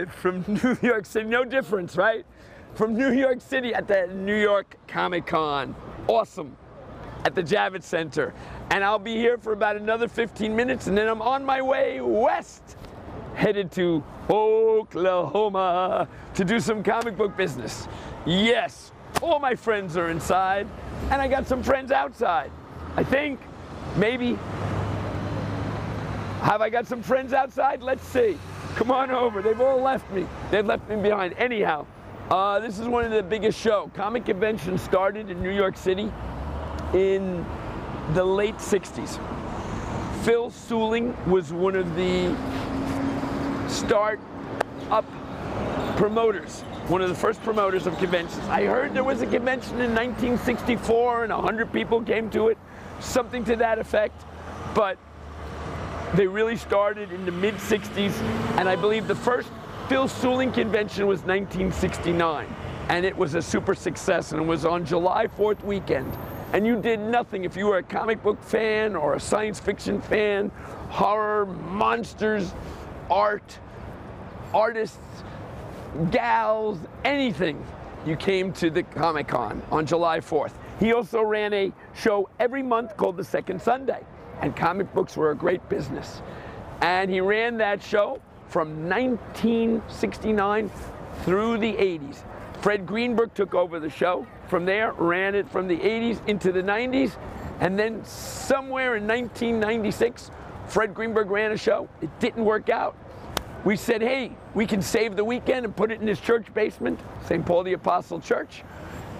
live from New York City. No difference, right? From New York City at the New York Comic Con. Awesome. At the Javits Center. And I'll be here for about another 15 minutes, and then I'm on my way west, headed to Oklahoma to do some comic book business. Yes, all my friends are inside, and I got some friends outside. I think, maybe. Have I got some friends outside? Let's see. Come on over. They've all left me. They've left me behind. Anyhow, this is one of the biggest shows. Comic convention started in New York City in the late 60s. Phil Suling was one of the start-up promoters, one of the first promoters of conventions. I heard there was a convention in 1964 and 100 people came to it, something to that effect, but they really started in the mid-60s, and I believe the first Phil Suling convention was 1969, and it was a super success, and it was on July 4th weekend. And you did nothing if you were a comic book fan or a science fiction fan, horror, monsters, art, artists, gals, anything. You came to the Comic Con on July 4th. He also ran a show every month called The Second Sunday, and comic books were a great business. And he ran that show from 1969 through the 80s. Fred Greenberg took over the show. From there, ran it from the 80s into the 90s, and then somewhere in 1996, Fred Greenberg ran a show. It didn't work out. We said, hey, we can save the weekend and put it in his church basement, St. Paul the Apostle Church.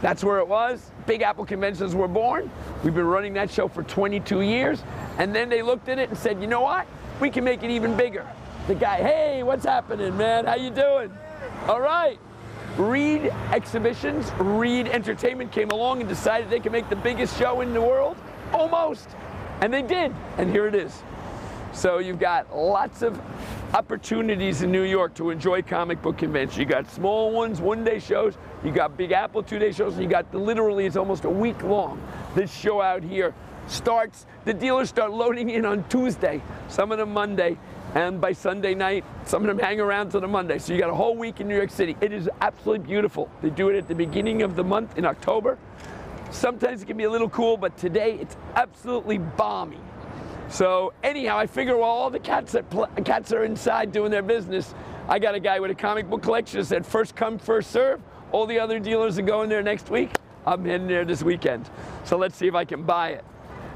That's where it was. Big Apple Conventions were born. We've been running that show for 22 years, and then they looked at it and said, you know what? We can make it even bigger. The guy, hey, what's happening, man? How you doing? All right. Reed Exhibitions, Reed Entertainment came along and decided they could make the biggest show in the world, almost, and they did, and here it is. So you've got lots of opportunities in New York to enjoy comic book convention. You got small ones, one-day shows, you got Big Apple, two-day shows, and you got literally, it's almost a week long. This show out here starts, the dealers start loading in on Tuesday, some of them Monday, and by Sunday night, some of them hang around till the Monday. So you got a whole week in New York City. It is absolutely beautiful. They do it at the beginning of the month in October. Sometimes it can be a little cool, but today it's absolutely balmy. So anyhow, I figure while all the cats are inside doing their business, I got a guy with a comic book collection that said first come, first serve. All the other dealers are going there next week. I'm heading there this weekend. So let's see if I can buy it.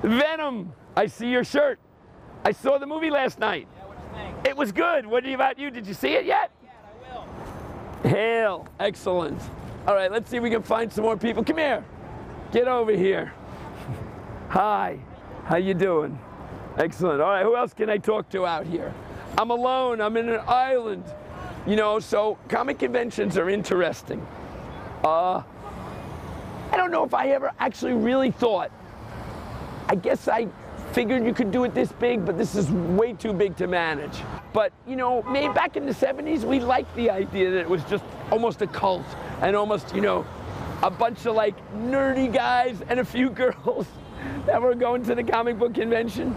Venom, I see your shirt. I saw the movie last night. It was good. What about you? Did you see it yet? Yeah, I will. will. Hail. Excellent. All right, let's see if we can find some more people. Come here. Get over here. Hi. How you doing? Excellent. All right, who else can I talk to out here? I'm alone. I'm in an island. You know, so comic conventions are interesting. I don't know if I ever actually really thought. I guess I figured you could do it this big, but this is way too big to manage. But, you know, maybe back in the 70s, we liked the idea that it was just almost a cult and almost, you know, a bunch of like nerdy guys and a few girls that were going to the comic book convention.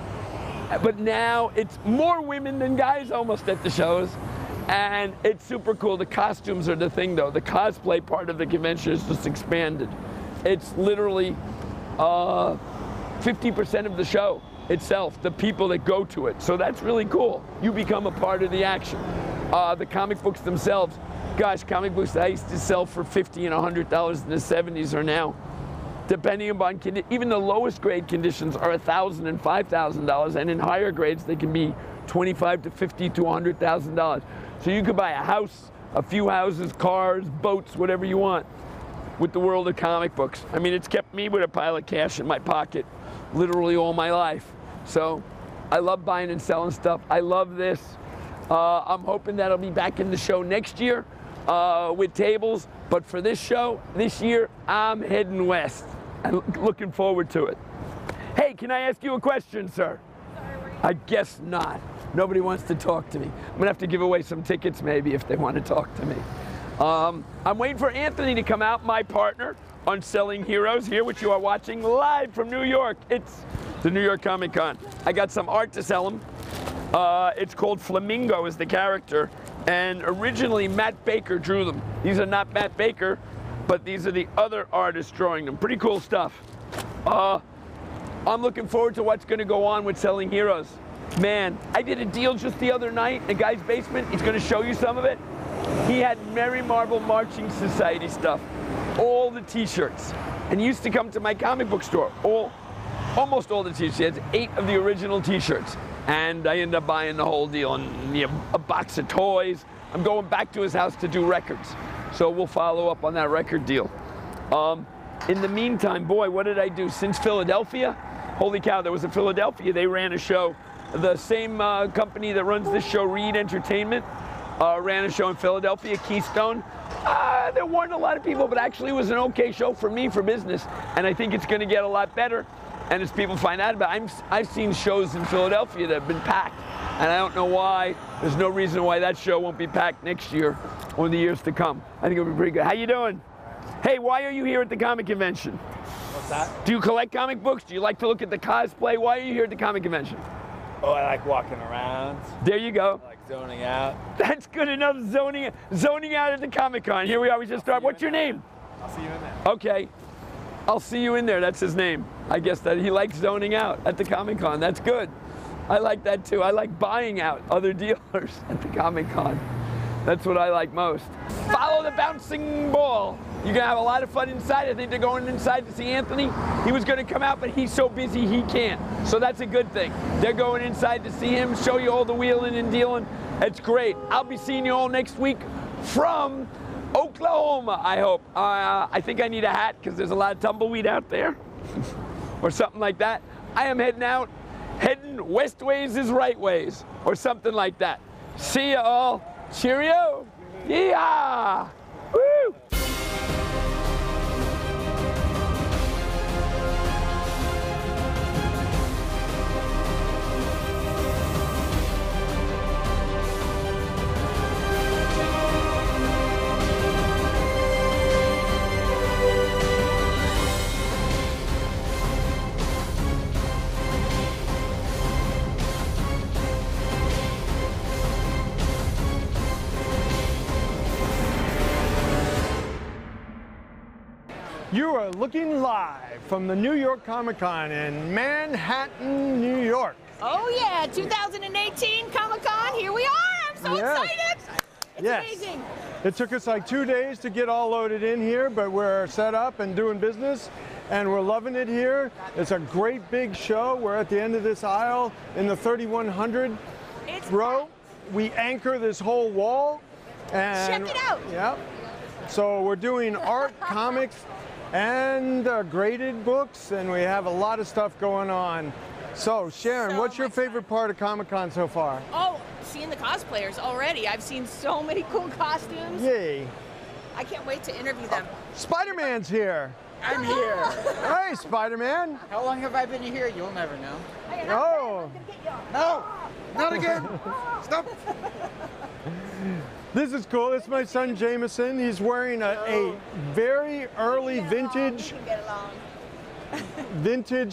But now it's more women than guys almost at the shows. And it's super cool. The costumes are the thing, though. The cosplay part of the convention is just expanded. It's literally 50% of the show itself, the people that go to it. So that's really cool. You become a part of the action. The comic books themselves, gosh, comic books that I used to sell for $50 and $100 in the 70s are now, depending upon, even the lowest grade conditions are $1,000 and $5,000, and in higher grades they can be $25 to $50 to $100,000. So you could buy a house, a few houses, cars, boats, whatever you want with the world of comic books. I mean, it's kept me with a pile of cash in my pocket literally all my life. So I love buying and selling stuff. I love this. I'm hoping that I'll be back in the show next year with tables. But for this show, this year, I'm heading west. I'm looking forward to it. Hey, can I ask you a question, sir? I guess not. Nobody wants to talk to me. I'm gonna have to give away some tickets maybe if they want to talk to me. I'm waiting for Anthony to come out, my partner on Selling Heroes here, which you are watching live from New York. It's the New York Comic Con. I got some art to sell him. It's called Flamingo is the character. And originally, Matt Baker drew them. These are not Matt Baker, but these are the other artists drawing them. Pretty cool stuff. I'm looking forward to what's going to go on with Selling Heroes. Man, I did a deal just the other night in a guy's basement. He's going to show you some of it. He had Merry Marble Marching Society stuff, all the t-shirts. And he used to come to my comic book store, almost all the t-shirts. He had 8 of the original t-shirts. And I ended up buying the whole deal and a box of toys. I'm going back to his house to do records. So we'll follow up on that record deal. In the meantime, boy, what did I do? Since Philadelphia, holy cow, there was a Philadelphia. They ran a show. The same company that runs this show, Reed Entertainment, ran a show in Philadelphia, Keystone. There weren't a lot of people, but actually it was an okay show for me, for business. And I think it's going to get a lot better. And as people find out about it, I've seen shows in Philadelphia that have been packed. And I don't know why. There's no reason why that show won't be packed next year or in the years to come. I think it'll be pretty good. How you doing? Hey, why are you here at the comic convention? What's that? Do you collect comic books? Do you like to look at the cosplay? Why are you here at the comic convention? Oh, I like walking around. There you go. I like zoning out. That's good enough, zoning out at the Comic-Con. Here we are, we just started. What's your name? I'll see you in there. Okay. I'll see you in there, that's his name. I guess that he likes zoning out at the Comic-Con. That's good. I like that too. I like buying out other dealers at the Comic-Con. That's what I like most. Follow the bouncing ball. You're gonna have a lot of fun inside. I think they're going inside to see Anthony. He was gonna come out, but he's so busy he can't. So that's a good thing. They're going inside to see him, show you all the wheeling and dealing. It's great. I'll be seeing you all next week from Oklahoma, I hope. I think I need a hat because there's a lot of tumbleweed out there or something like that. I am heading out. Heading west ways is right ways or something like that. See you all. Cheerio. Yeehaw. Woo. You are looking live from the New York Comic-Con in Manhattan, New York. Oh yeah, 2018 Comic-Con, here we are. I'm so excited. It's amazing. It took us like 2 days to get all loaded in here, but we're set up and doing business, and we're loving it here. It's a great big show. We're at the end of this aisle in the 3100 row. We anchor this whole wall. And check it out. Yeah. So we're doing art, comics, and graded books, and we have a lot of stuff going on. So Sharon, what's your favorite part of Comic-Con so far? Oh, seeing the cosplayers already. I've seen so many cool costumes. Yay. I can't wait to interview them. Spider-Man's here. I'm here. Hey, Spider-Man. How long have I been here? You'll never know. Oh. No, not again. Stop. This is cool. It's my son Jameson. He's wearing a very early vintage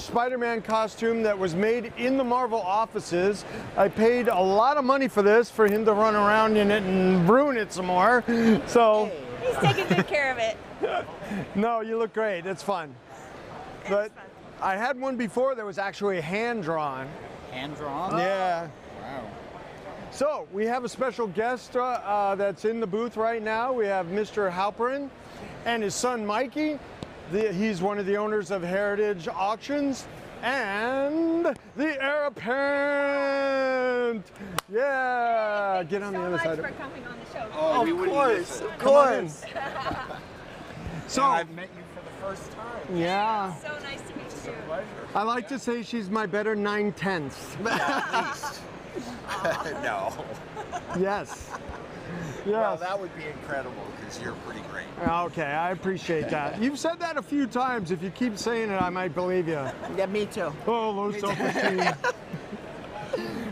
Spider-Man costume that was made in the Marvel offices. I paid a lot of money for this for him to run around in it and ruin it some more. So he's taking good care of it. No, you look great. It's fun. But I had one before that was actually hand-drawn. Hand-drawn? Yeah. Wow. So we have a special guest that's in the booth right now. We have Mr. Halperin and his son Mikey. He's one of the owners of Heritage Auctions and the Heir Apparent. Yeah, get on the other side. Thanks so much for coming on the show. Oh, of course, of course. So I've met you for the first time. Yeah. So nice to meet you. Pleasure. I like to say she's my better 9/10. At least. No. Yes. Well, that would be incredible because you're pretty great. Okay, I appreciate that. You've said that a few times. If you keep saying it, I might believe you. Yeah, me too. Oh, low self-esteem.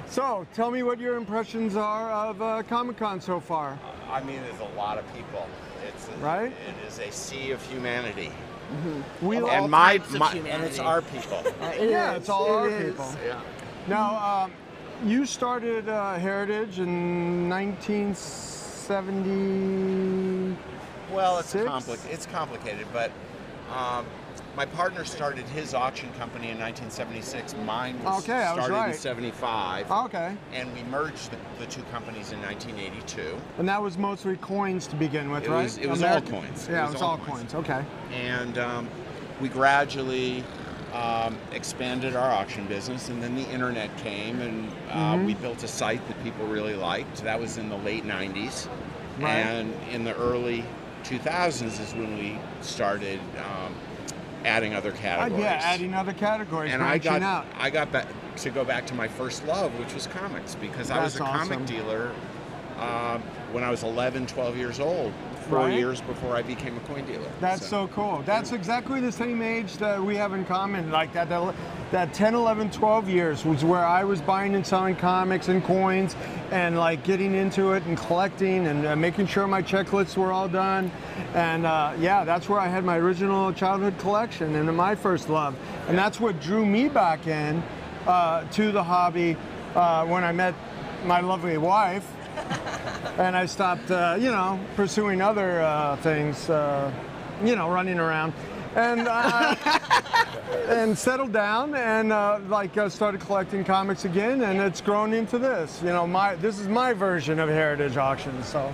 So, tell me what your impressions are of Comic-Con so far. I mean, there's a lot of people. Right? It is a sea of humanity. Mm-hmm. We And and it's our people. it's all our people. Yeah. Now, you started Heritage in 1970. Well, it's Six? complicated, but my partner started his auction company in 1976. Mine was started right. in 75. Okay. And we merged the two companies in 1982. And that was mostly coins to begin with, right? It was all coins. Yeah, it was all coins. Okay. And we gradually expanded our auction business, and then the internet came, and we built a site that people really liked. That was in the late 90s. Right. And in the early 2000s is when we started adding other categories. Yeah, adding other categories. And I got back to go back to my first love, which was comics, because I was a comic dealer when I was 11, 12 years old, 4 years before I became a coin dealer. That's so cool. That's exactly the same age that we have in common. Like that 10, 11, 12 years was where I was buying and selling comics and coins and like getting into it and collecting and making sure my checklists were all done. And yeah, that's where I had my original childhood collection and my first love. And that's what drew me back in to the hobby when I met my lovely wife. And I stopped, you know, pursuing other things, you know, running around, and and settled down and started collecting comics again, and it's grown into this. You know, this is my version of Heritage Auctions. So,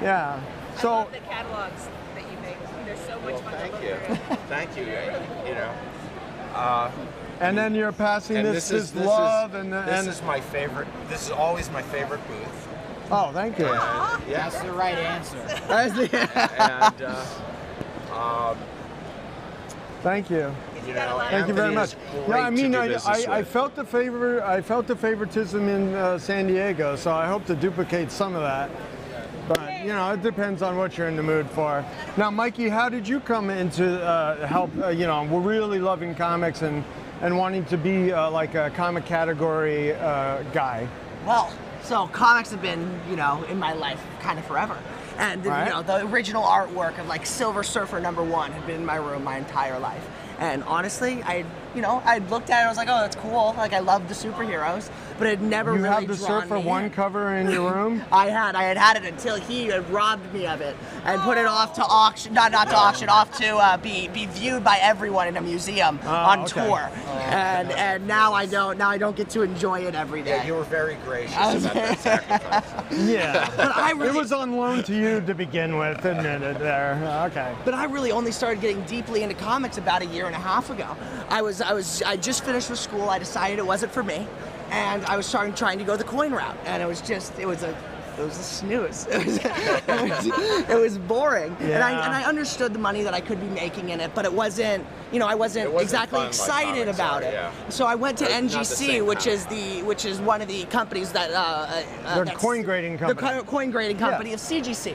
yeah. So I love the catalogs that you make. They're so much fun to look through. Thank you. You know. and then you're passing this love, this is my favorite. This is always my favorite booth. Oh, thank you. That's the right answer. Thank you. You know, Thank you very much. No, I mean, I felt the favoritism in San Diego, so I hope to duplicate some of that. But you know, it depends on what you're in the mood for. Now, Mikey, how did you come into help? You know, we're really loving comics and wanting to be like a comic category guy. Well, so comics have been, you know, in my life kind of forever. And, you know, the original artwork of like Silver Surfer #1 had been in my room my entire life. And honestly, I looked at it, I was like, oh, that's cool. Like, I love the superheroes, but it never really drawn me in. You have the Surfer 1 cover in your room? I had it until he had robbed me of it and put it off to auction, not to auction, off to be viewed by everyone in a museum on tour. And now I don't get to enjoy it every day. Yeah, you were very gracious about that sacrifice. Yeah, but it was on loan to you to begin with, admitted there. Okay. But I really only started getting deeply into comics about a year and a half ago. I just finished with school. I decided it wasn't for me, and I was trying to go the coin route, and it was a snooze. It was boring, yeah. and I understood the money that I could be making in it, but it wasn't, you know, I wasn't exactly excited about it. Yeah. So I went to NGC, which is one of the companies that the coin grading company. The coin grading company of CGC.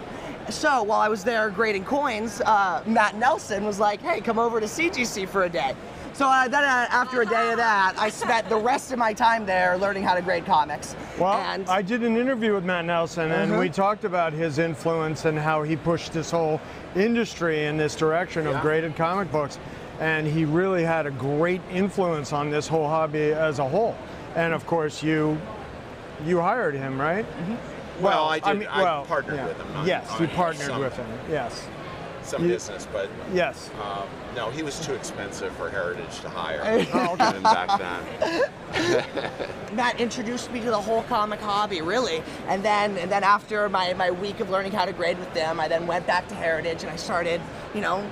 So while I was there grading coins, Matt Nelson was like, "Hey, come over to CGC for a day." So then after a day of that, I spent the rest of my time there learning how to grade comics. Well, I did an interview with Matt Nelson, and we talked about his influence and how he pushed this whole industry in this direction of graded comic books. And he really had a great influence on this whole hobby as a whole. And of course, you hired him, right? Well, I did. I partnered with him. Yes, you partnered with him. Yes. Some business, but yes. No, he was too expensive for Heritage to hire even back then. Matt introduced me to the whole comic hobby, really, and then after my week of learning how to grade with them, I then went back to Heritage and I started, you know,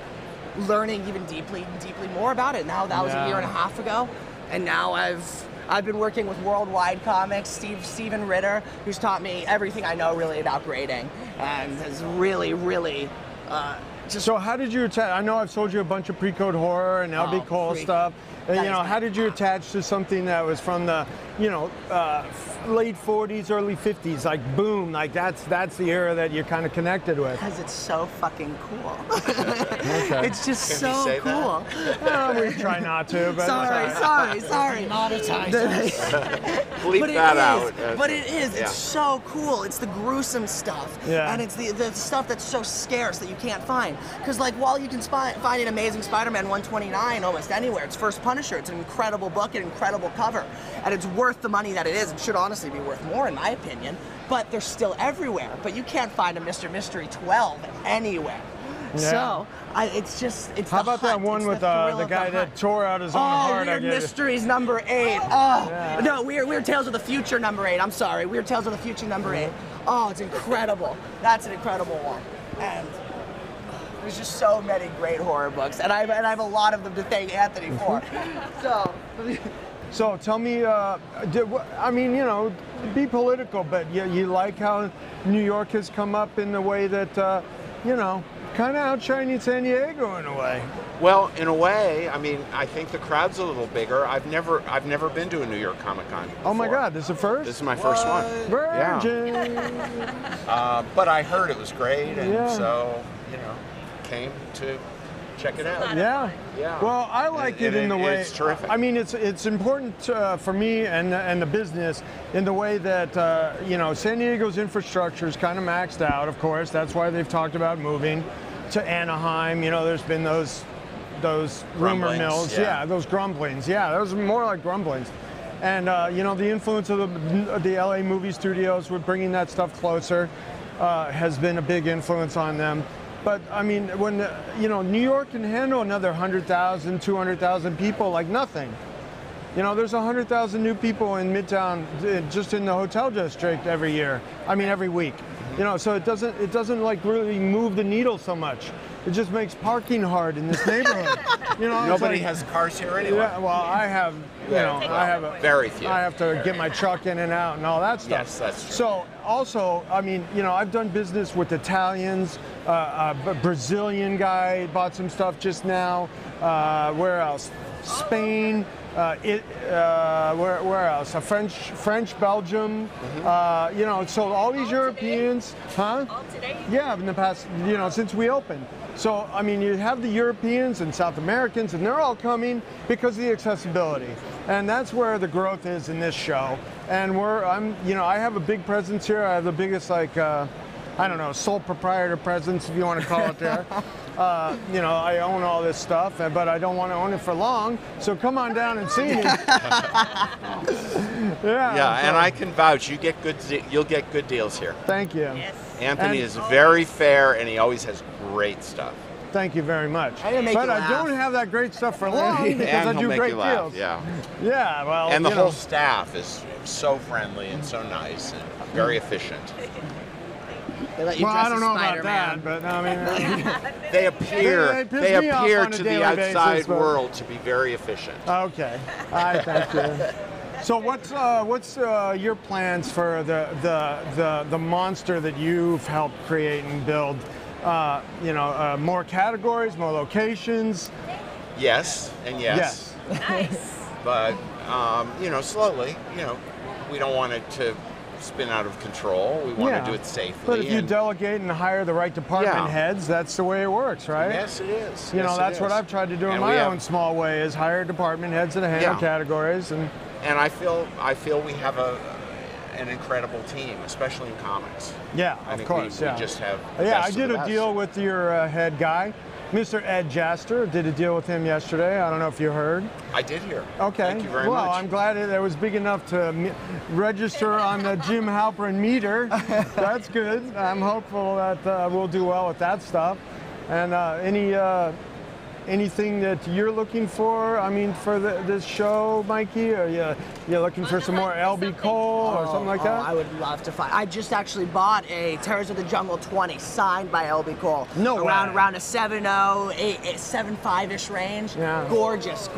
learning even deeply more about it. Now that was a year and a half ago, and now I've been working with Worldwide Comics, Steven Ritter, who's taught me everything I know really about grading, and has really. So how did you attach? I know I've sold you a bunch of pre-code horror and LB Cole stuff. You know, how did you attach to something that was from the, you know, late 40s, early 50s? Like, boom, like that's the era that you're kind of connected with. Because it's so fucking cool. Okay. It's just Can so you say cool. Well, we try not to, but sorry. Bleep that out. But it is. It's so cool. It's the gruesome stuff. Yeah. And it's the stuff that's so scarce that you can't find. Because, like, while you can find an Amazing Spider-Man 129 almost anywhere, it's first punch Punisher. It's an incredible book, an incredible cover, and it's worth the money that it is. It should honestly be worth more, in my opinion. But they're still everywhere. But you can't find a Mr. Mystery 12 anywhere. Yeah. So it's How about that one with the guy that tore out his own heart? Weird Mysteries number 8. Oh, no, Weird Tales of the Future number 8. I'm sorry, Weird Tales of the Future number 8. Oh, it's incredible. That's an incredible one. And there's just so many great horror books, and I have a lot of them to thank Anthony for. So tell me, I mean, you know, be political, but you like how New York has come up in the way that, you know, kind of outshining San Diego in a way. Well, in a way, I mean, I think the crowd's a little bigger. I've never been to a New York Comic Con before. Oh my God, this is the first? This is my first one. Virgin. Yeah. But I heard it was great, and so, you know, came to check it out. Yeah. Yeah. Well, I like it in the way. It's terrific. I mean, it's important for me and the business in the way that you know, San Diego's infrastructure is kind of maxed out. Of course, that's why they've talked about moving to Anaheim. You know, there's been those rumor mills. Yeah, those grumblings. Yeah, those are more like grumblings. And you know, the influence of the LA movie studios with bringing that stuff closer has been a big influence on them. But I mean, when you know, New York can handle another 100,000, 200,000 people like nothing. You know, there's 100,000 new people in Midtown just in the hotel district every year. I mean, every week. You know, so it doesn't like really move the needle so much. It just makes parking hard in this neighborhood. You know, nobody has cars here anyway. Yeah, well, I have. You know, I have very few. I have to get my truck in and out and all that stuff. Yes, that's true. So also, I mean, you know, I've done business with Italians. A Brazilian guy bought some stuff just now. Where else? Spain. Where else? French, Belgium. You know, so all these Europeans, huh? All today? Yeah, in the past, you know, since we opened. So I mean, you have the Europeans and South Americans, and they're all coming because of the accessibility, and that's where the growth is in this show. And you know, I have a big presence here. I have the biggest, like, I don't know, sole proprietor presence, if you want to call it there. You know, I own all this stuff, but I don't want to own it for long. So come on down and see me. Yeah, and I can vouch. You'll get good deals here. Thank you. Yes. Anthony is very fair, and he always has great stuff. Thank you very much. I didn't make But you I laugh. don't have that great stuff for long because And I he'll do make great you laugh. deals. Yeah. Yeah, well, And the you whole know. staff is so friendly and so nice and very efficient. They let you Well, dress I don't as know about Spider-Man. that, but I mean, They appear They piss me off on a to daily the outside basis, but- world to be very efficient. okay. I thank you. So what's your plans for the monster that you've helped create and build? You know, more categories, more locations. Yes, and yes. Nice. But you know, slowly. You know, we don't want it to spin out of control. We want to do it safely. But if you and- delegate and hire the right department Yeah. heads, that's the way it works, right? Yes, it is. You know, Yes, it that's what is. I've tried to do in And my we have- own small way, is hire department heads that handle Yeah. categories. And I feel we have an incredible team, especially in comics. Yeah, I of think course, we yeah. just have the Yeah, best I of did the a best. deal with your head guy, Mr. Ed Jaster. Did a deal with him yesterday. I don't know if you heard. I did hear. Okay. Thank you very well, much. I'm glad it was big enough to register on the Jim Halperin meter. That's good. I'm hopeful that we'll do well with that stuff. And anything that you're looking for? I mean, for this show, Mikey? Are you looking for some more LB Cole or something like that? I would love to find. I just actually bought a Terrors of the Jungle 20 signed by LB Cole. No way. Around a 7.0, 7.5-ish range. Yeah. Gorgeous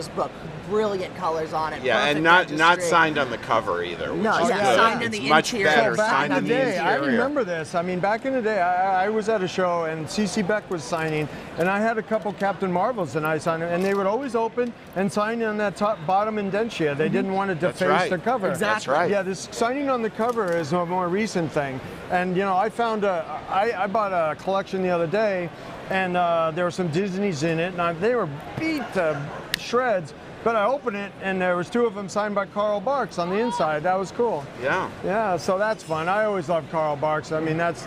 book. Brilliant colors on it. Yeah, Perfect and not registry. signed on the cover either. Which No, is yeah, good. signed in It's the much interior. better Back signed in in the the day, I interior. remember this. I mean, back in the day, I was at a show and CC Beck was signing, and I had a couple Captain Marvels, and I signed it, and they would always open and sign on that top bottom indentia. They didn't want to deface right. the cover. Exactly. That's right. Yeah, this signing on the cover is a more recent thing. And you know, I found I bought a collection the other day, and there were some Disneys in it, and they were beat to shreds. But I opened it, and there was two of them signed by Carl Barks on the inside. That was cool. Yeah. Yeah, so that's fun. I always love Carl Barks. I mean, that's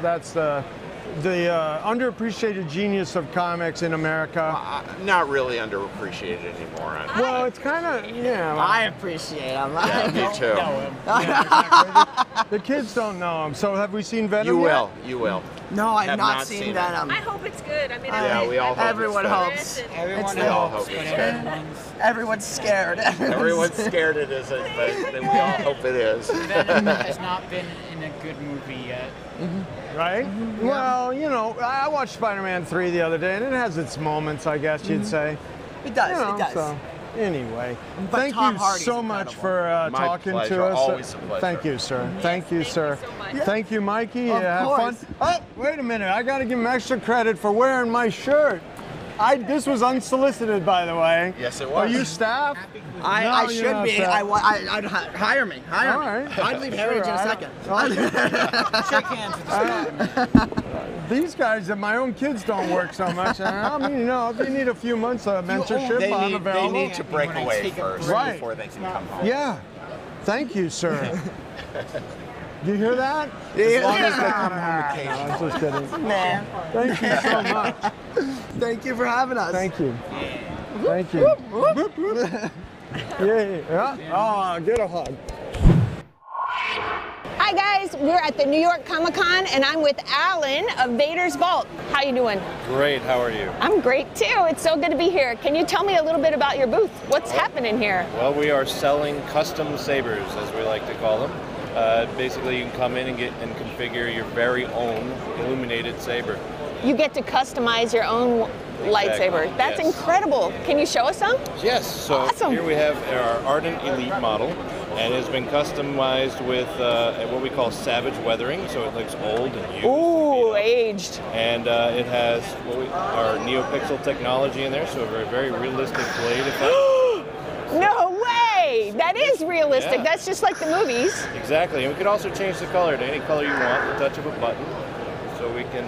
underappreciated genius of comics in America? Not really underappreciated anymore. Well, it's kind of, yeah. I appreciate him. Yeah, me too. The kids don't know him. So have we seen Venom You yet? will. You will. No, I've Have not not seen seen it. Venom. I hope it's good. I mean, Yeah, we all hope Everyone it's good. hopes. Everyone We all else, hope but it's good. Everyone's scared. Everyone's scared it isn't, but we all hope it is. Venom has not been in a good movie yet. Right? Well, you know, I watched Spider-Man 3 the other day, and it has its moments, I guess you'd say. It does. You know, It does. So, anyway, But thank Tom you Hardy's so much incredible. for My talking pleasure. to us. Always a pleasure. Thank you, sir. Thank you, sir. so much. Thank you, Mikey. Of Have fun. course. Oh, wait a minute. I got to give him extra credit for wearing my shirt. This was unsolicited, by the way. Yes, it Are was. you staff? I No, you're should not be. staff. I'd hire me. Hire All me. right. I'd leave Heritage in a Sure, second. Shake hands with Spider-Man. These guys, my own kids don't work so much. I mean, you know, if you need a few months of mentorship, They I'm need, available. they need to break When I away take a first break. before they can come home. Yeah. Thank you, sir. You hear that? As long as they come home No, occasionally. I'm just kidding. Man, Thank you so much. thank you for having us. Thank you. Thank you. Yeah. Oh, get a hug. Hi guys, we're at the New York Comic-Con and I'm with Alan of Vader's Vault. How you doing? Great, how are you? I'm great too. It's so good to be here. Can you tell me a little bit about your booth? What's happening here? Well, we are selling custom sabers, as we like to call them. Basically, you can come in and get and configure your very own illuminated saber. You get to customize your own lightsaber. That's yes. incredible. Can you show us some? Yes, so Awesome. here we have our Ardent Elite model, and it has been customized with what we call savage weathering, so it looks old and used. Ooh, aged. And it has our NeoPixel technology in there, so a very realistic blade effect. No way! That is realistic. Yeah. That's just like the movies. Exactly, and we can also change the color to any color you want with the touch of a button. So we can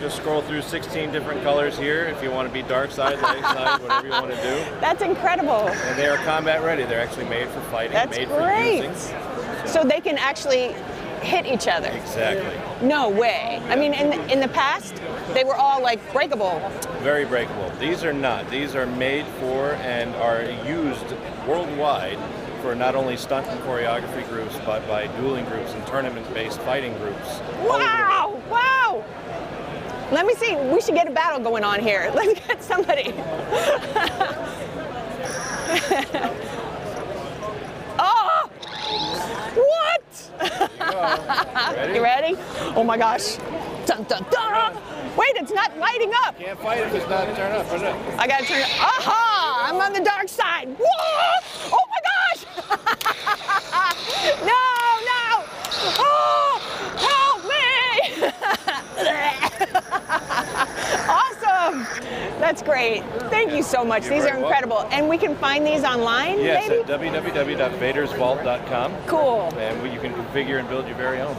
just scroll through 16 different colors here if you want to be dark side, light side, whatever you want to do. That's incredible. And they are combat ready. They're actually made for fighting, That's made great. for using. So they can actually hit each other. Exactly. No way. I mean, in the past, they were all like breakable. Very breakable. These are not. These are made for and are used worldwide for not only stunt and choreography groups, but by dueling groups and tournament-based fighting groups. Wow! Wow! Let me see. We should get a battle going on here. Let's get somebody. Oh! What? Ready? You ready? Oh my gosh. Dun, dun, dun. Wait, it's not lighting up. Can't fight if it's not turned up, is it? I gotta turn it. Aha! I'm on the dark side. Whoa! Oh my gosh! No, no! Oh! Help me! Awesome! That's great. Thank you so much. You're These are very incredible. And we can find these online, Yes, maybe? at www.vadersvault.com. Cool. And you can configure and build your very own.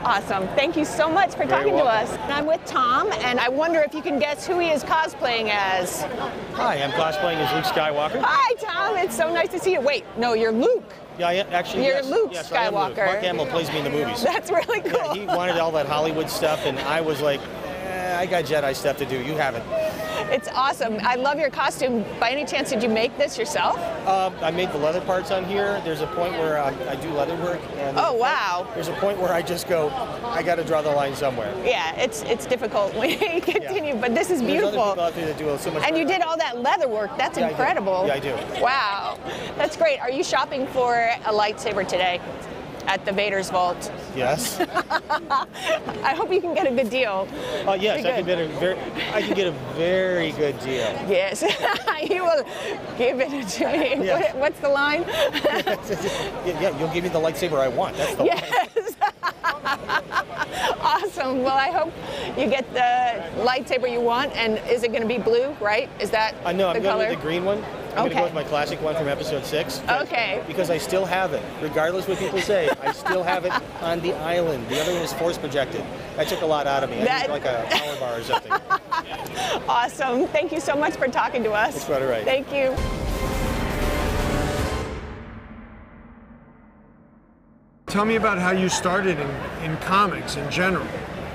Awesome. Thank you so much for Very talking to welcome. us. And I'm with Tom, and I wonder if you can guess who he is cosplaying as. Hi, I'm cosplaying as Luke Skywalker. Hi, Tom. It's so nice to see you. Wait, no, you're Luke. Yeah, actually, You're yes. Luke Yes, I am Luke. Skywalker. Mark Hamill plays me in the movies. That's really cool. Yeah, he wanted all that Hollywood stuff, and I was like, I got Jedi stuff to do. You haven't. It's awesome. I love your costume. By any chance, did you make this yourself? I made the leather parts on here. There's a point where I do leather work. And Oh, wow. There's a point where I just go, I got to draw the line somewhere. Yeah, it's difficult when you continue, but this is There's beautiful. other people out there that do so much. And you did all that leather work. That's Yeah, I do. incredible. Yeah, I do. Wow. That's great. Are you shopping for a lightsaber today at the Vader's Vault? Yes. I hope you can get a good deal. Yes, Be I can get a very good deal. Yes, you will give it to me. Yes. What's the line? Yeah, you'll give me the lightsaber I want. That's the line. Yes. Awesome. Well, I hope you get the lightsaber you want. And is it going to be blue, right? Is that I know, the I'm going color? with the green one. I'm going to Okay. go with my classic one from episode 6. Okay. Because I still have it. Regardless what people say, I still have it on the island. The other one was force projected. That took a lot out of me. I That- need like a power bar or something. Awesome. Thank you so much for talking to us. That's quite all right. Thank you. Tell me about how you started in comics in general.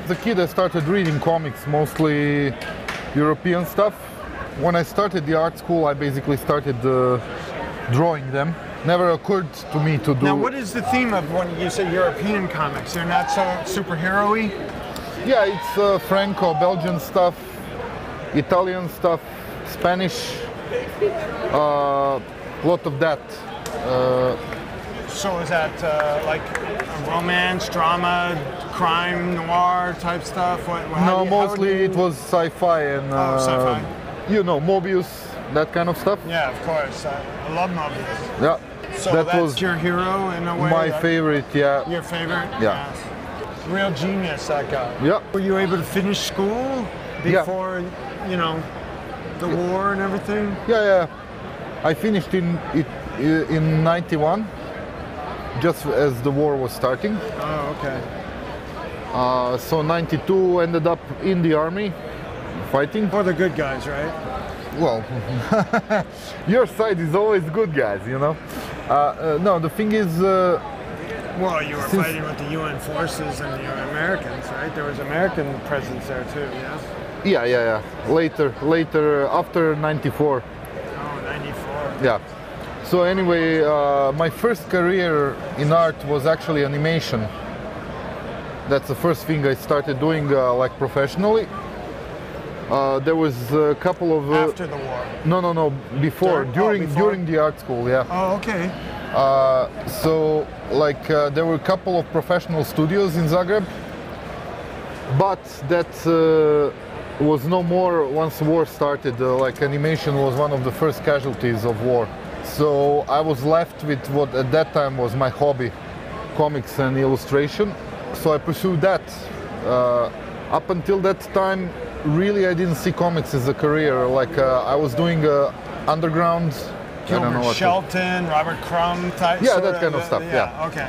As a kid, I started reading comics, mostly European stuff. When I started the art school, I basically started drawing them. Never occurred to me to do... Now, what is the theme of when you say European comics? They're not so superhero-y? Yeah, it's Franco-Belgian stuff, Italian stuff, Spanish, lot of that. So is that like romance, drama, crime, noir type stuff? No, mostly it was sci-fi and sci-fi. You know, Mobius, that kind of stuff. Yeah, of course. I love Mobius. Yeah. So that that's was your hero in a way? My favorite, yeah. Your favorite? Yeah. Real genius, that guy. Yeah. Were you able to finish school before, you know, the war and everything? Yeah. I finished in 91, just as the war was starting. Oh, okay. So 92 ended up in the army, fighting. For the good guys, right? Well, your side is always good guys, you know. No, the thing is... well, you were fighting with the UN forces and the Americans, right? There was American presence there too, yeah? Yeah. Later, after 94. Oh, 94. Yeah. So anyway, my first career in art was actually animation. That's the first thing I started doing like professionally. There was a couple of... After the war? No, before. Before? During the art school, yeah. Oh, okay. So, like, there were a couple of professional studios in Zagreb, but that was no more once the war started. Like, animation was one of the first casualties of war. So I was left with what at that time was my hobby, comics and illustration. So I pursued that. Up until that time, really I didn't see comics as a career. Like, I was doing underground... Gilbert Shelton, Robert Crumb type. Yeah, that kind of stuff. Yeah. Okay.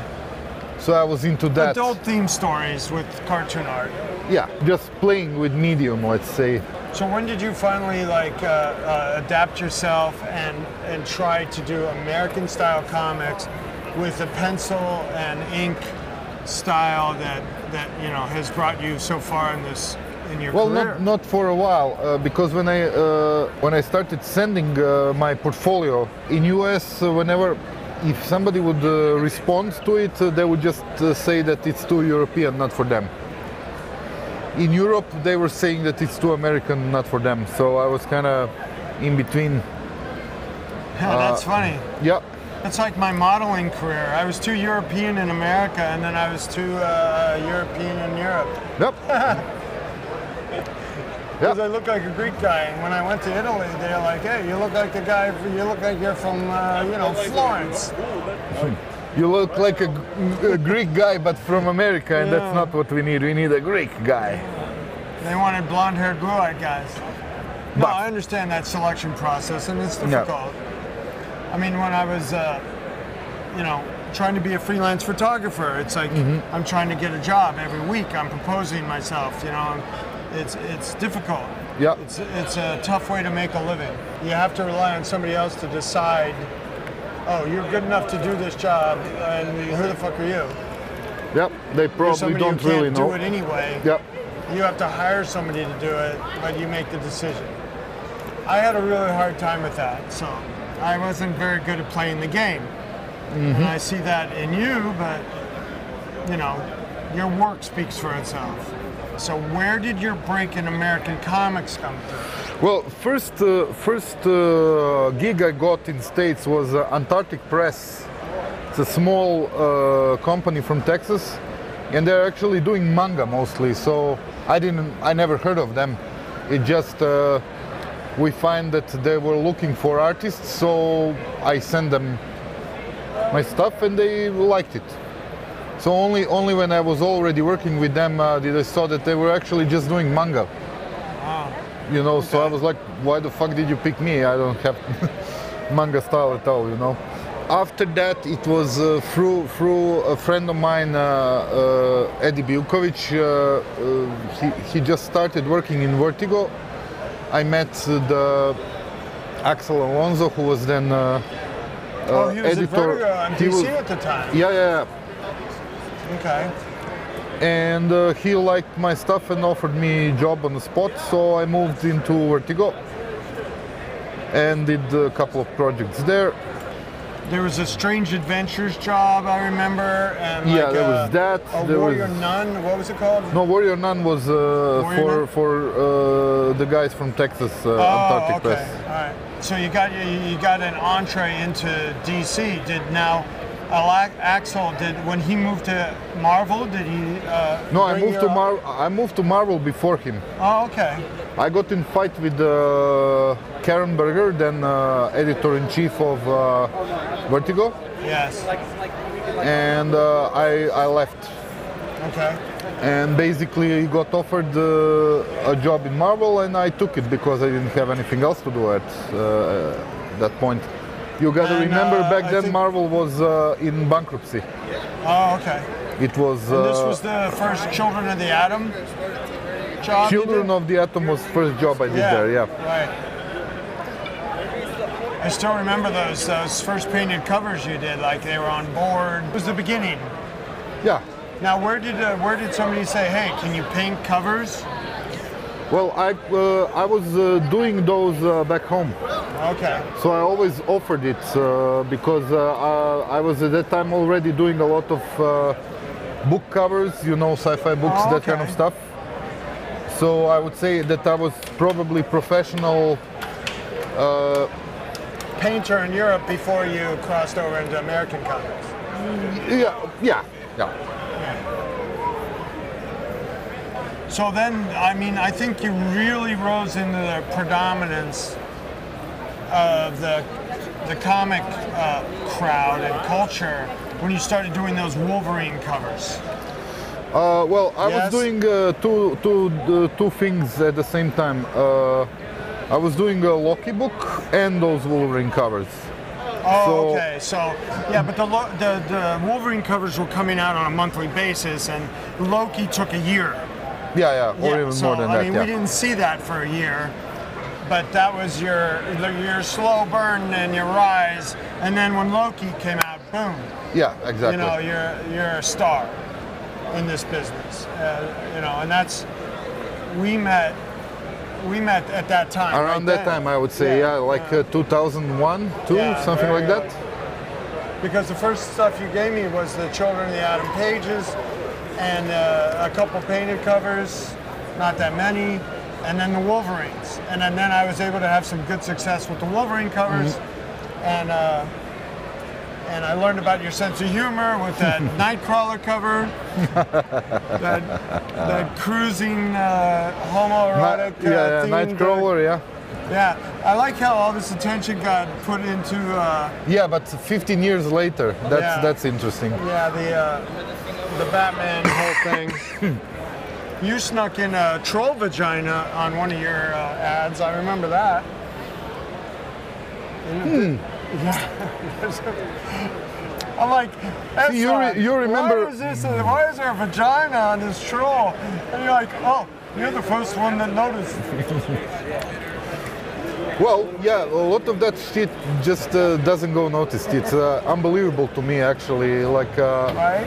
So I was into that. Adult theme stories with cartoon art. Yeah, just playing with medium, let's say. So when did you finally like adapt yourself and try to do American style comics with a pencil and ink style that you know has brought you so far in this? Well, not for a while, because when I started sending my portfolio in US, whenever if somebody would respond to it, they would just say that it's too European, not for them. In Europe, they were saying that it's too American, not for them. So I was kind of in between. Yeah, that's funny. Yeah. It's like my modeling career. I was too European in America, and then I was too European in Europe. Yep. Because I look like a Greek guy, and when I went to Italy, they're like, "Hey, you look like the guy. You look like you're from, you know, Florence." You look like a Greek guy, but from America, and that's not what we need. We need a Greek guy. They wanted blonde-haired, blue-eyed guys. No, I understand that selection process, and it's difficult. I mean, when I was, you know, trying to be a freelance photographer, it's like I'm trying to get a job every week. I'm proposing myself, you know. It's difficult. Yeah. It's a tough way to make a living. You have to rely on somebody else to decide, oh, you're good enough to do this job, and who the fuck are you? Yep, they probably don't really know. You can't do it anyway. Yep. You have to hire somebody to do it, but you make the decision. I had a really hard time with that, so I wasn't very good at playing the game. And I see that in you, but, you know, your work speaks for itself. So where did your break in American comics come through? Well, first gig I got in States was Antarctic Press. It's a small company from Texas, and they're actually doing manga mostly. So I never heard of them. It just we find that they were looking for artists, so I sent them my stuff, and they liked it. So only when I was already working with them did I saw that they were actually just doing manga. Wow. You know, so I was like, why the fuck did you pick me? I don't have manga style at all, you know. After that, it was through a friend of mine, Eddie Bilkovic. He just started working in Vertigo. I met the Axel Alonso, who was then he was editor. at Vertigo on DC at the time. Yeah. Okay. and he liked my stuff and offered me a job on the spot, so I moved into Vertigo and did a couple of projects there. There was a Strange Adventures job, I remember, and Yeah, like there was that. A There Warrior was- Nun. What was it called? No, Warrior Nun was Nun? for the guys from Texas, Antarctic okay. Press. All right. So you got an entree into DC. Did now Axel when he moved to Marvel? Did he? No, I bring moved to your- I moved to Marvel before him. Oh, okay. I got in fight with Karen Berger, then editor-in-chief of Vertigo, Yes. and I left. Okay. And basically he got offered a job in Marvel, and I took it because I didn't have anything else to do at that point. You gotta And, remember back I then think- Marvel was in bankruptcy. Oh, okay. It was And this was the first Children of the Atom job. you Children did? of the Atom was first job I did there, yeah. Right. I still remember those first painted covers you did, like they were on board. It was the beginning. Yeah. Now, where did somebody say, "Hey, can you paint covers"? Well, I was doing those back home. Okay. So I always offered it because I was at that time already doing a lot of book covers, you know, sci-fi books, Oh, that kind of okay. stuff. So I would say that I was probably professional. Painter in Europe before you crossed over into American comics. Yeah. So then, I mean, I think you really rose into the predominance of the comic crowd and culture when you started doing those Wolverine covers. Well, I Yes. was doing two things at the same time. I was doing a Loki book and those Wolverine covers. Oh, So- okay. So, yeah, but the Wolverine covers were coming out on a monthly basis, and Loki took a year. Yeah, or Yeah, even so, more than I that. mean, Yeah. we didn't see that for a year, but that was your slow burn and your rise, and then when Loki came out, boom. Yeah, exactly. You know, you're a star in this business. You know, and that's we met at that time. Around right that then. time, I would say, yeah, like 2001, 2, Yeah, something very like that. Because the first stuff you gave me was the Children of the Atom pages, and a couple painted covers, not that many, and then the Wolverines. And then I was able to have some good success with the Wolverine covers, and I learned about your sense of humor with that Nightcrawler cover, that cruising homoerotic themed, Nightcrawler, yeah. Yeah, I like how all this attention got put into. Yeah, but 15 years later, Yeah. that's interesting. Yeah, the Batman whole thing. You snuck in a troll vagina on one of your ads. I remember that. Yeah. I'm like, See, you remember- Why is this? Why is there a vagina on this troll? And you're like, oh, you're the first one that noticed. Well, yeah, a lot of that shit just doesn't go noticed. It's unbelievable to me, actually, like Right?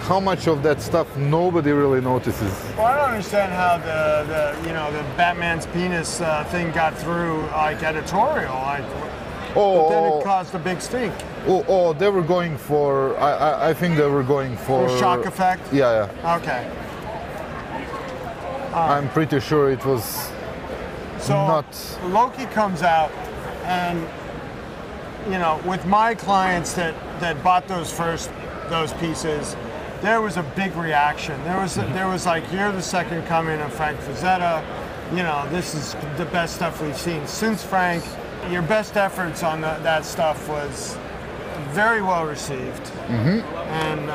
how much of that stuff nobody really notices. Well, I don't understand how the Batman's penis thing got through like editorial. Like, but then it caused a big stink. Oh, they were going for. I think they were going for. For shock effect? Yeah. Okay. I'm pretty sure it was. So Not. Loki comes out, and with my clients that bought those pieces, there was a big reaction. There was like, you're the second coming of Frank Frazetta. This is the best stuff we've seen since Frank. Your best efforts on that stuff was very well received, and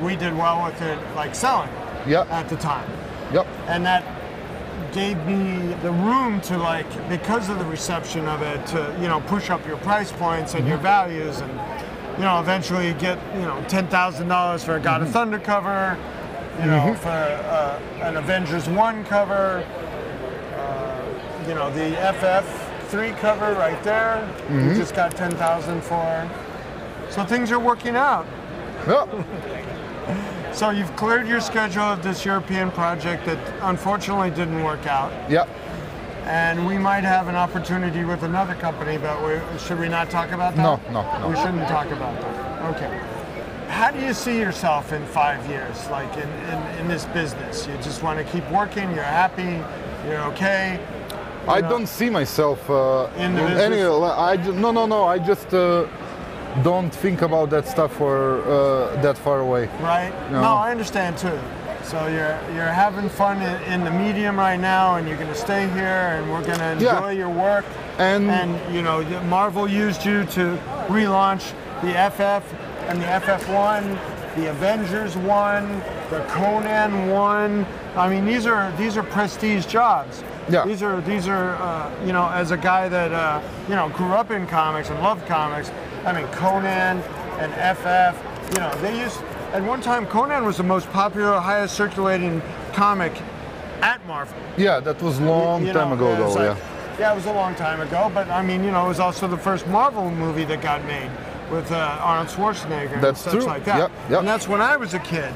we did well with it, like selling at the time. Yep. And that gave me the room to, like, because of the reception of it, to push up your price points and your values, and eventually get $10,000 for a God of Thunder cover, for an Avengers 1 cover, the FF3 cover right there. We just got $10,000 for. So things are working out. Yeah. So you've cleared your schedule of this European project that unfortunately didn't work out. Yeah. And we might have an opportunity with another company, but should we not talk about that? No. We shouldn't talk about that. Okay. How do you see yourself in 5 years, like in this business? You just want to keep working, you're happy, you're okay? I don't see myself in the business? No. I just don't think about that stuff for that far away. Right? No, I understand too. So you're having fun in the medium right now, and you're going to stay here, and we're going to enjoy your work. And you know, Marvel used you to relaunch the FF and the FF1, the Avengers 1, the Conan 1. I mean, these are prestige jobs. Yeah. These are you know, as a guy that you know, grew up in comics and loved comics. I mean, Conan and FF. You know, they used. At one time, Conan was the most popular, highest circulating comic at Marvel. Yeah, that was long time ago, though. Like, yeah, it was a long time ago. But I mean, you know, it was also the first Marvel movie that got made with Arnold Schwarzenegger and such like that. Yep. And that's when I was a kid.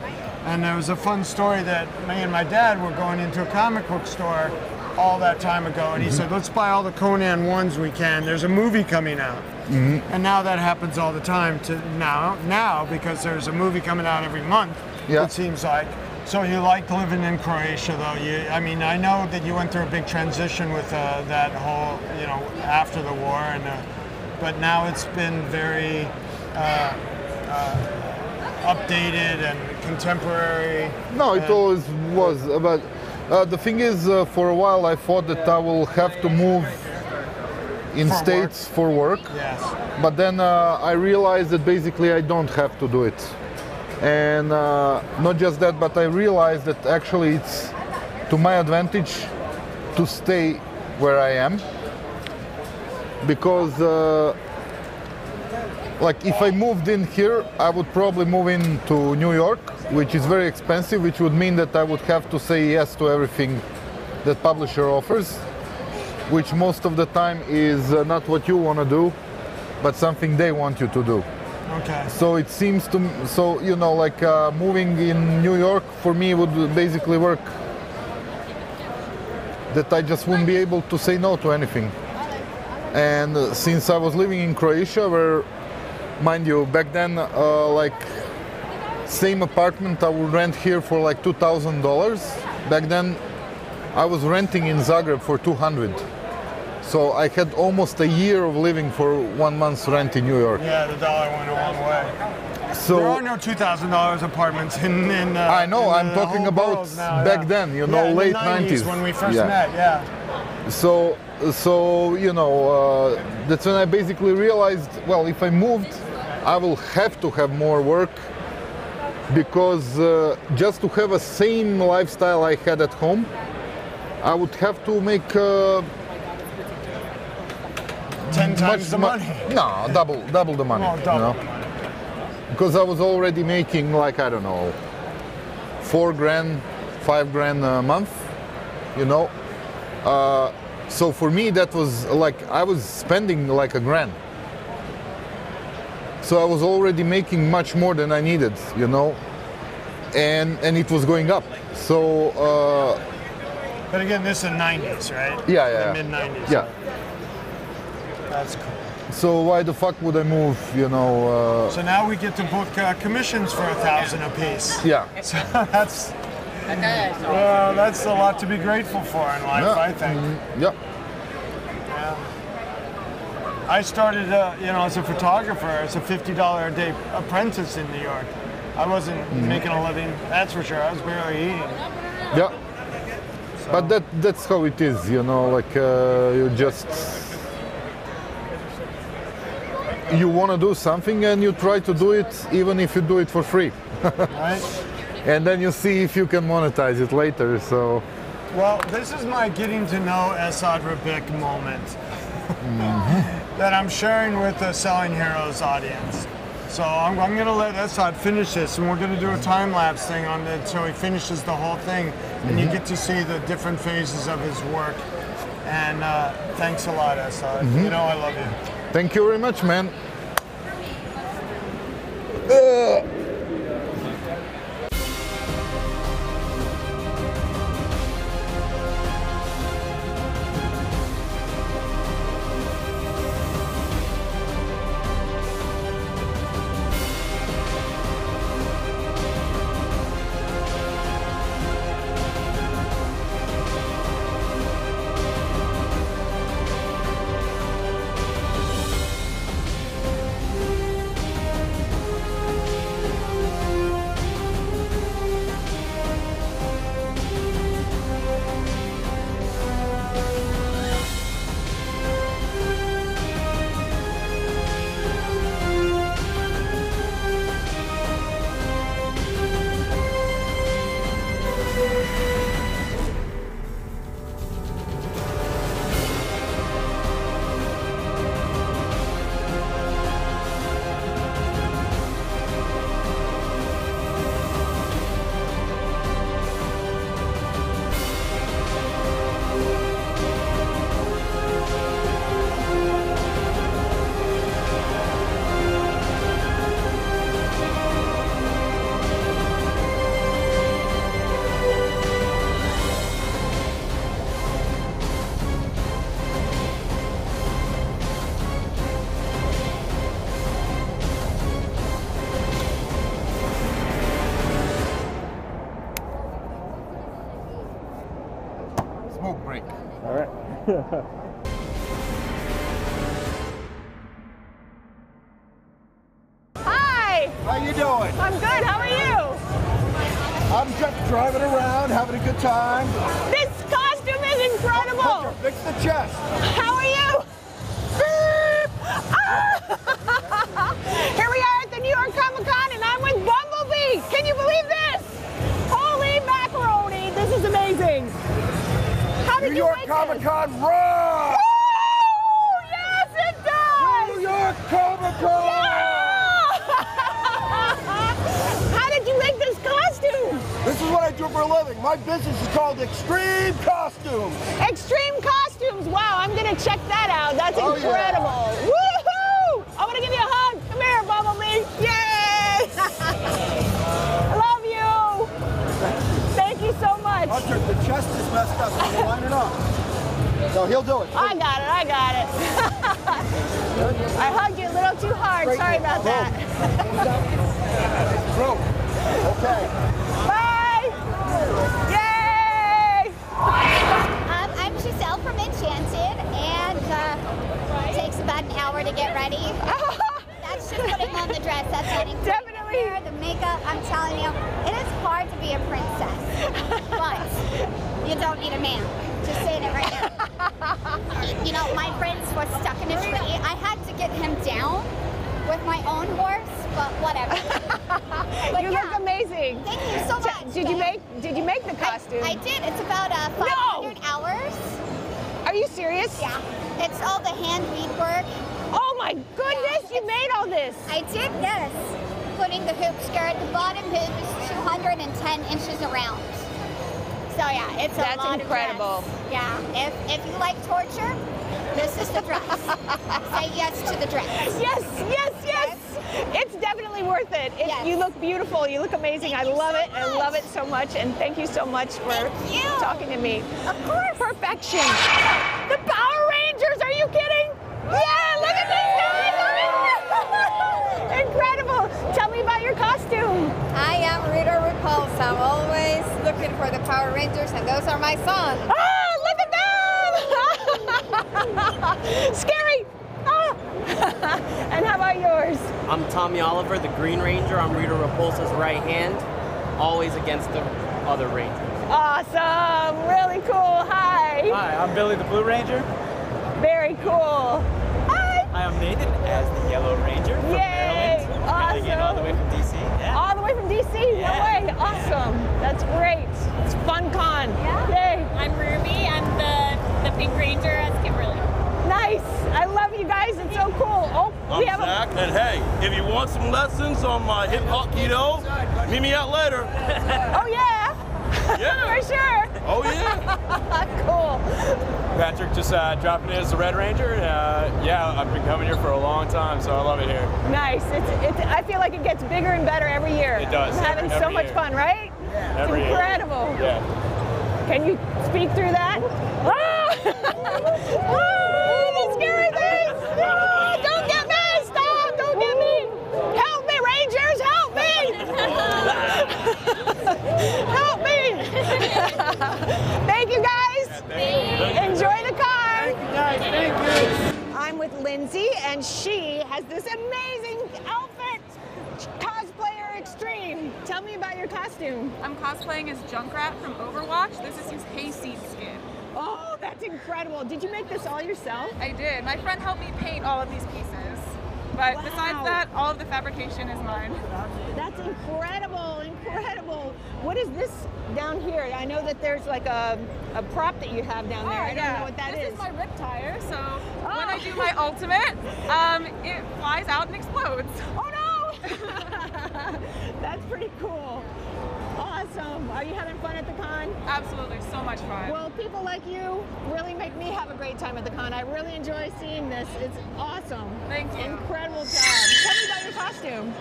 And there was a fun story that me and my dad were going into a comic book store all that time ago, and he said, "Let's buy all the Conan ones we can. There's a movie coming out." And now that happens all the time now because there's a movie coming out every month, it seems like. So you like living in Croatia, though. I mean, I know that you went through a big transition with that whole, you know, after the war, and but now it's been very updated and contemporary. No, it always was. But the thing is, for a while I thought that I will have to move in States for work. Yes. But then I realized that basically I don't have to do it. And not just that, but I realized that actually it's to my advantage to stay where I am. Because like if I moved in here, I would probably move into New York, which is very expensive, which would mean that I would have to say yes to everything that publisher offers, which most of the time is not what you want to do, but something they want you to do. Okay. So it seems to, so you know, like moving in New York for me would basically work that I just wouldn't be able to say no to anything. And since I was living in Croatia, where, mind you, back then, like same apartment I would rent here for like $2,000. Back then, I was renting in Zagreb for $200. So I had almost a year of living for 1 month's rent in New York. Yeah, the dollar went a long way. So there are no $2,000 apartments in I know, I'm talking about now, back then, you know, late 90s. When we first met, yeah. So you know, that's when I basically realized, well, if I moved, I will have to have more work, because just to have a same lifestyle I had at home, I would have to make 10 times the money. No, double the money. Oh, double the money. Because I was already making, like, I don't know, 4 grand, 5 grand a month, you know. So for me that was like, I was spending like $1 grand. So I was already making much more than I needed, you know, and it was going up. So. But again, this is the 90s, right? Yeah. The mid-90s. Yeah. That's cool. So why the fuck would I move, you know? So now we get to book commissions for $1,000 a piece. Yeah. So that's a lot to be grateful for in life, I think. Yeah. I started, you know, as a photographer, as a $50 a day apprentice in New York. I wasn't making a living, that's for sure. I was barely eating. Yeah. So. But that's how it is, you know, like you just, you want to do something and you try to do it even if you do it for free. Right. And then you see if you can monetize it later, so. Well, this is my getting to know Esad Rabik moment that I'm sharing with the Selling Heroes audience. So I'm going to let Esad finish this, and we're going to do a time-lapse thing on it so he finishes the whole thing, and you get to see the different phases of his work. And thanks a lot, Esad. You know I love you. Thank you very much, man. Hi! How you doing? I'm good, how are you? I'm just driving around, having a good time. This costume is incredible! Hunter, fix the chest. How are you? Beep! Ah! Here we are at the New York Comic Con and I'm with Bumblebee! Can you believe this? Holy macaroni, this is amazing! How did New you York make Comic this? Con rock! Oh, yes it does! New York Comic Con! Yeah! How did you make this costume? This is what I do for a living. My business is called Extreme Costumes. Extreme costumes. Wow, I'm gonna check that out. That's incredible. Yeah. Woohoo! I want to give you a hug. Come here, Bumblebee. Yay! I love you. Thank you so much. Hunter, the chest is messed up. So line it up. So he'll do it. I got it. I got it. I hugged you a little too hard. Sorry about that. Broke. Okay. Bye. Yay! I'm Giselle from Enchanted, and it takes about an hour to get ready. That's just putting on the dress. That's getting Definitely. hair, the makeup. I'm telling you, it is hard to be a princess, but you don't need a man. Just saying it right now. You know, my prince was stuck in a tree. I had to get him down with my own horse, but whatever. But you look amazing. Thank you so much. Did you make the costume? I did. It's about 500 hours. Are you serious? Yeah. It's all the hand beadwork. Oh my goodness, you made all this. I did, yes. Putting the hoop skirt, the bottom hoop is 210 inches around. So yeah, it's a lot incredible. of dress. Yeah. If you like torture, this is the dress. Say yes to the dress. Yes, yes, yes. It's definitely worth it. You look beautiful. You look amazing. I love it. I love it so much. And thank you so much for talking to me. Of course. Perfection. The Power Rangers. Are you kidding? Yeah, look at these guys. Incredible. Tell me about your costume. I am Rita Repulse. I'm always looking for the Power Rangers, and those are my sons. Ah, look at them! Scary! Ah. And how about yours? I'm Tommy Oliver, the Green Ranger. I'm Rita Repulsa's right hand, always against the other Rangers. Awesome! Really cool. Hi. Hi, I'm Billy, the Blue Ranger. Very cool. Hi. I am Nathan as the Yellow Ranger from Maryland. Awesome. Again, all the way from DC. Yeah. All the way from DC? Yeah. No way. Awesome. That's great. It's fun con. Yeah. Yay. I'm Ruby. I'm the Pink Ranger as Kimberly. Nice. I love you guys. It's so cool. Oh, I'm Zach, and hey, if you want some lessons on my hip hop keto, meet me out later. Oh yeah. Yeah. For sure. Oh yeah. Cool. Patrick just dropping in as the Red Ranger. Yeah, I've been coming here for a long time, so I love it here. Nice. I feel like it gets bigger and better every year. It does. I'm having so every much year. fun, right? Yeah. It's incredible. Yeah. Can you speak through that? Ah! The scary things! Ah, don't get me! Stop! Don't get me! Help me, Rangers! Help me! Help me! Thank you, guys. Enjoy the car. Thank you, guys. Thank you. I'm with Lindsay, and she has this amazing outfit. Cosplayer Extreme. Tell me about your costume. I'm cosplaying as Junkrat from Overwatch. This is his hayseed skin. Oh, that's incredible. Did you make this all yourself? I did. My friend helped me paint all of these pieces. But besides that, all of the fabrication is mine. That's incredible, incredible. What is this down here? I know that there's like a prop that you have down there. I don't know what that is. This is my rip tire, so when I do my ultimate, it flies out and explodes. Oh no! That's pretty cool. Awesome. Are you having fun at the con? Absolutely, so much fun. Well, people like you really make me have a great time at the con. I really enjoy seeing this. It's awesome. Thank you. Incredible job. Tell me about your costume.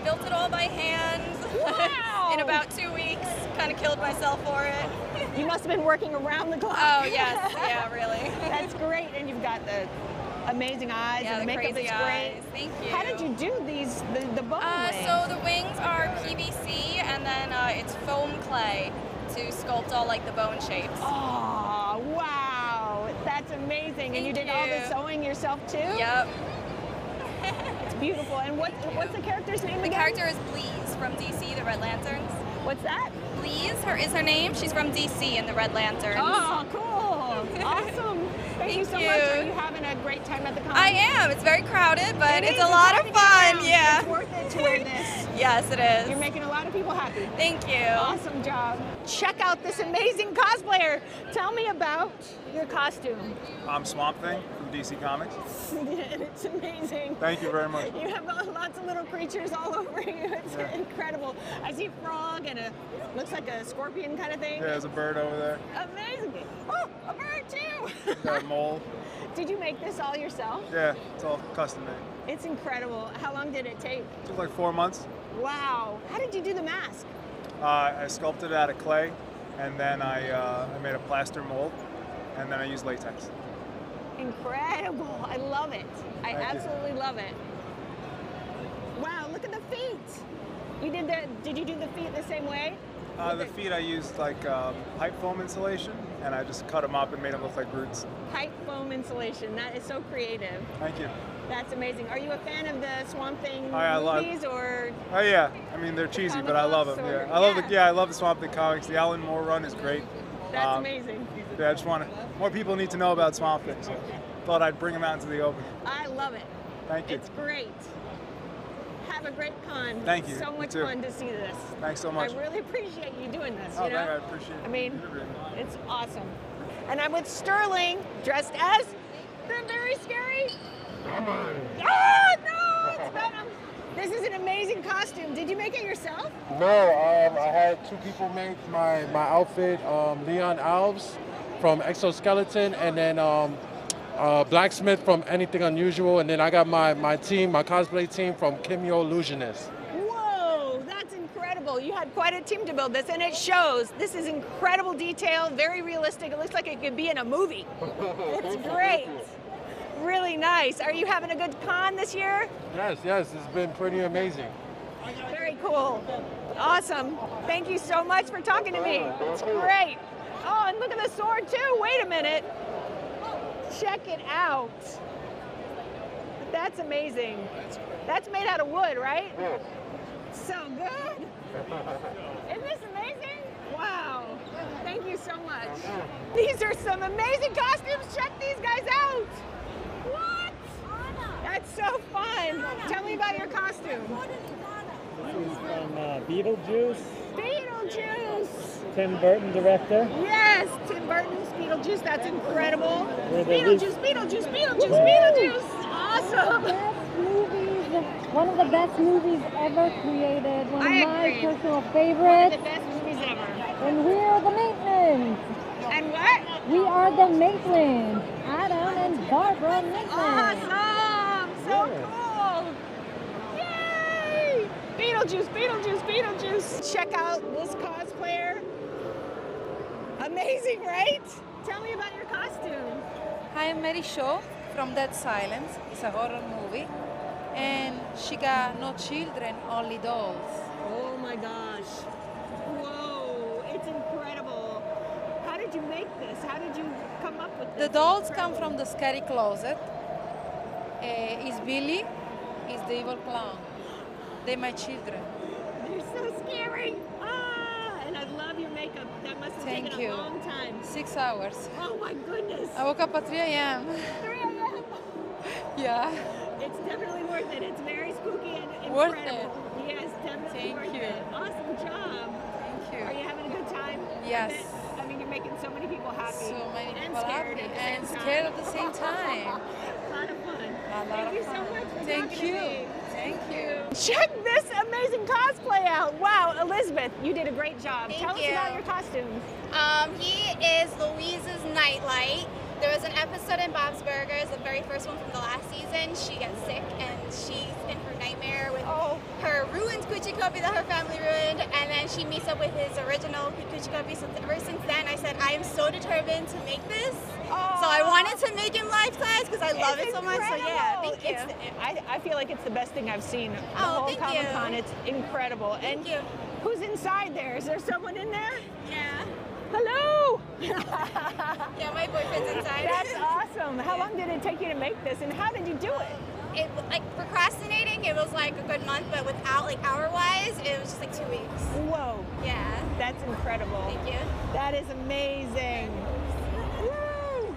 Built it all by hand. Wow! In about 2 weeks. Kind of killed myself for it. You must have been working around the clock. Oh, yes. Yeah, really. That's great. And you've got the amazing eyes and the makeup is crazy great. eyes. Thank you. How did you do these, the bone wings? So the wings are PVC, and then it's foam clay to sculpt all like the bone shapes. Oh, wow. That's amazing. And you did all the sewing yourself too? Yep. It's beautiful. And what's the character's name again? The character is Bleeze from DC, the Red Lanterns. What's that? Bleeze is her name. She's from DC and the Red Lanterns. Oh, cool. Awesome. Thank you so much. Are you having a great time at the con? I am. It's very crowded, but it's a lot of fun. Yeah. It's worth it to wear this. Yes, it is. You're making a lot of people happy. Thank you. Awesome job. Check out this amazing cosplayer. Tell me about your costume. I'm Swamp Thing from DC Comics. It's amazing. Thank you very much. You have lots of little creatures all over you. It's incredible. I see a frog and looks like a scorpion kind of thing. Yeah, there's a bird over there. Amazing. Oh, a bird too. Got a mole. Did you make this all yourself? Yeah, it's all custom made. It's incredible. How long did it take? It took like 4 months. Wow. How did you do the mask? I sculpted it out of clay, and then I made a plaster mold, and then I used latex. Incredible. I love it. I Thank you. absolutely love it. Wow, look at the feet. Did you do the feet the same way? The feet I used like pipe foam insulation, and I just cut them up and made them look like roots. Pipe foam insulation. That is so creative. Thank you. That's amazing. Are you a fan of the Swamp Thing I movies or? Oh yeah, I mean they're cheesy, but I love them. Yeah, I love the Swamp Thing comics. The Alan Moore run is great. That's amazing. Yeah, I just want more people need to know about Swamp Thing, so thought I'd bring them out into the open. I love it. Thank you. It's great. Have a great con. Thank you. So much You too. fun to see this. Thanks so much. I really appreciate you doing this. Oh, you know? I appreciate it. I mean, it's awesome. And I'm with Sterling, dressed as the very scary. Ah, no, it's Venom. This is an amazing costume. Did you make it yourself? No, I had 2 people make my outfit. Leon Alves from Exoskeleton, and then Blacksmith from Anything Unusual, and then I got my team, my cosplay team from Kimyo Illusionist. Whoa, that's incredible. You had quite a team to build this, and it shows. This is incredible detail, very realistic. It looks like it could be in a movie. It's great. Really nice. Are you having a good con this year? Yes, it's been pretty amazing. Very cool. Awesome. Thank you so much for talking to me. It's great. Oh, and look at the sword too. Wait a minute. Check it out. That's amazing. That's made out of wood, right? So good. Isn't this amazing? Wow. Thank you so much. These are some amazing costumes. Check these guys out. What? That's so fun. Tell me about your costume. This is from Beetlejuice. Beetlejuice. Tim Burton director. Yes, Tim Burton's Beetlejuice. That's incredible. We're the Beetlejuice. Awesome. One of the best movies ever created. One of my agree. personal favorites. One of the best movies ever. And we are the Maitlands. And what? We are the Maitlands. Adam and Barbara Maitland. Awesome. So cool. Yay! Beetlejuice. Check out this cosplayer. Amazing, right? Tell me about your costume. Hi, I'm Mary Shaw from Dead Silence. It's a horror movie. And she got no children, only dolls. Oh my gosh. Whoa, it's incredible. How did you make this? How did you come up with this? The dolls come from the scary closet. Is Billy, is the evil clown. They're my children. They're so scary. And I love your makeup. That must have taken a long time. 6 hours. Oh my goodness. I woke up at 3 a.m. 3 a.m. Yeah. It's definitely worth it. It's very spooky and incredible. Worth it. Yes, definitely worth it. Awesome job. Thank you. Are you having a good time? Yes. I mean, you're making so many people happy. So many and people scared happy. at the And same scared time. at the same time. A lot of fun. A lot Thank of you fun. so much for Thank talking you. to me. Thank you. Check this amazing cosplay out. Wow, Elizabeth, you did a great job. Thank Tell us you. about your costumes. He is Louise's nightlight. There was an episode in Bob's Burgers, the very first one from the last season. She gets sick and she's in her nightmare with her ruined Coochie Copy that her family ruined, and then she meets up with his original Coochie Copy. So ever since then, I said, I am so determined to make this. So I wanted to make him life size because I love it so much. So yeah, thank you. I feel like it's the best thing I've seen. The Oh, whole thank Comic-Con, you. it's incredible. Thank and you. Who's inside there? Is there someone in there? Yeah. Hello! Yeah, my boyfriend's inside. That's awesome. How long did it take you to make this, and how did you do it? It, like procrastinating, it was like a good month, but without like hour-wise, it was just like 2 weeks. Whoa. Yeah. That's incredible. Thank you. That is amazing. Woo!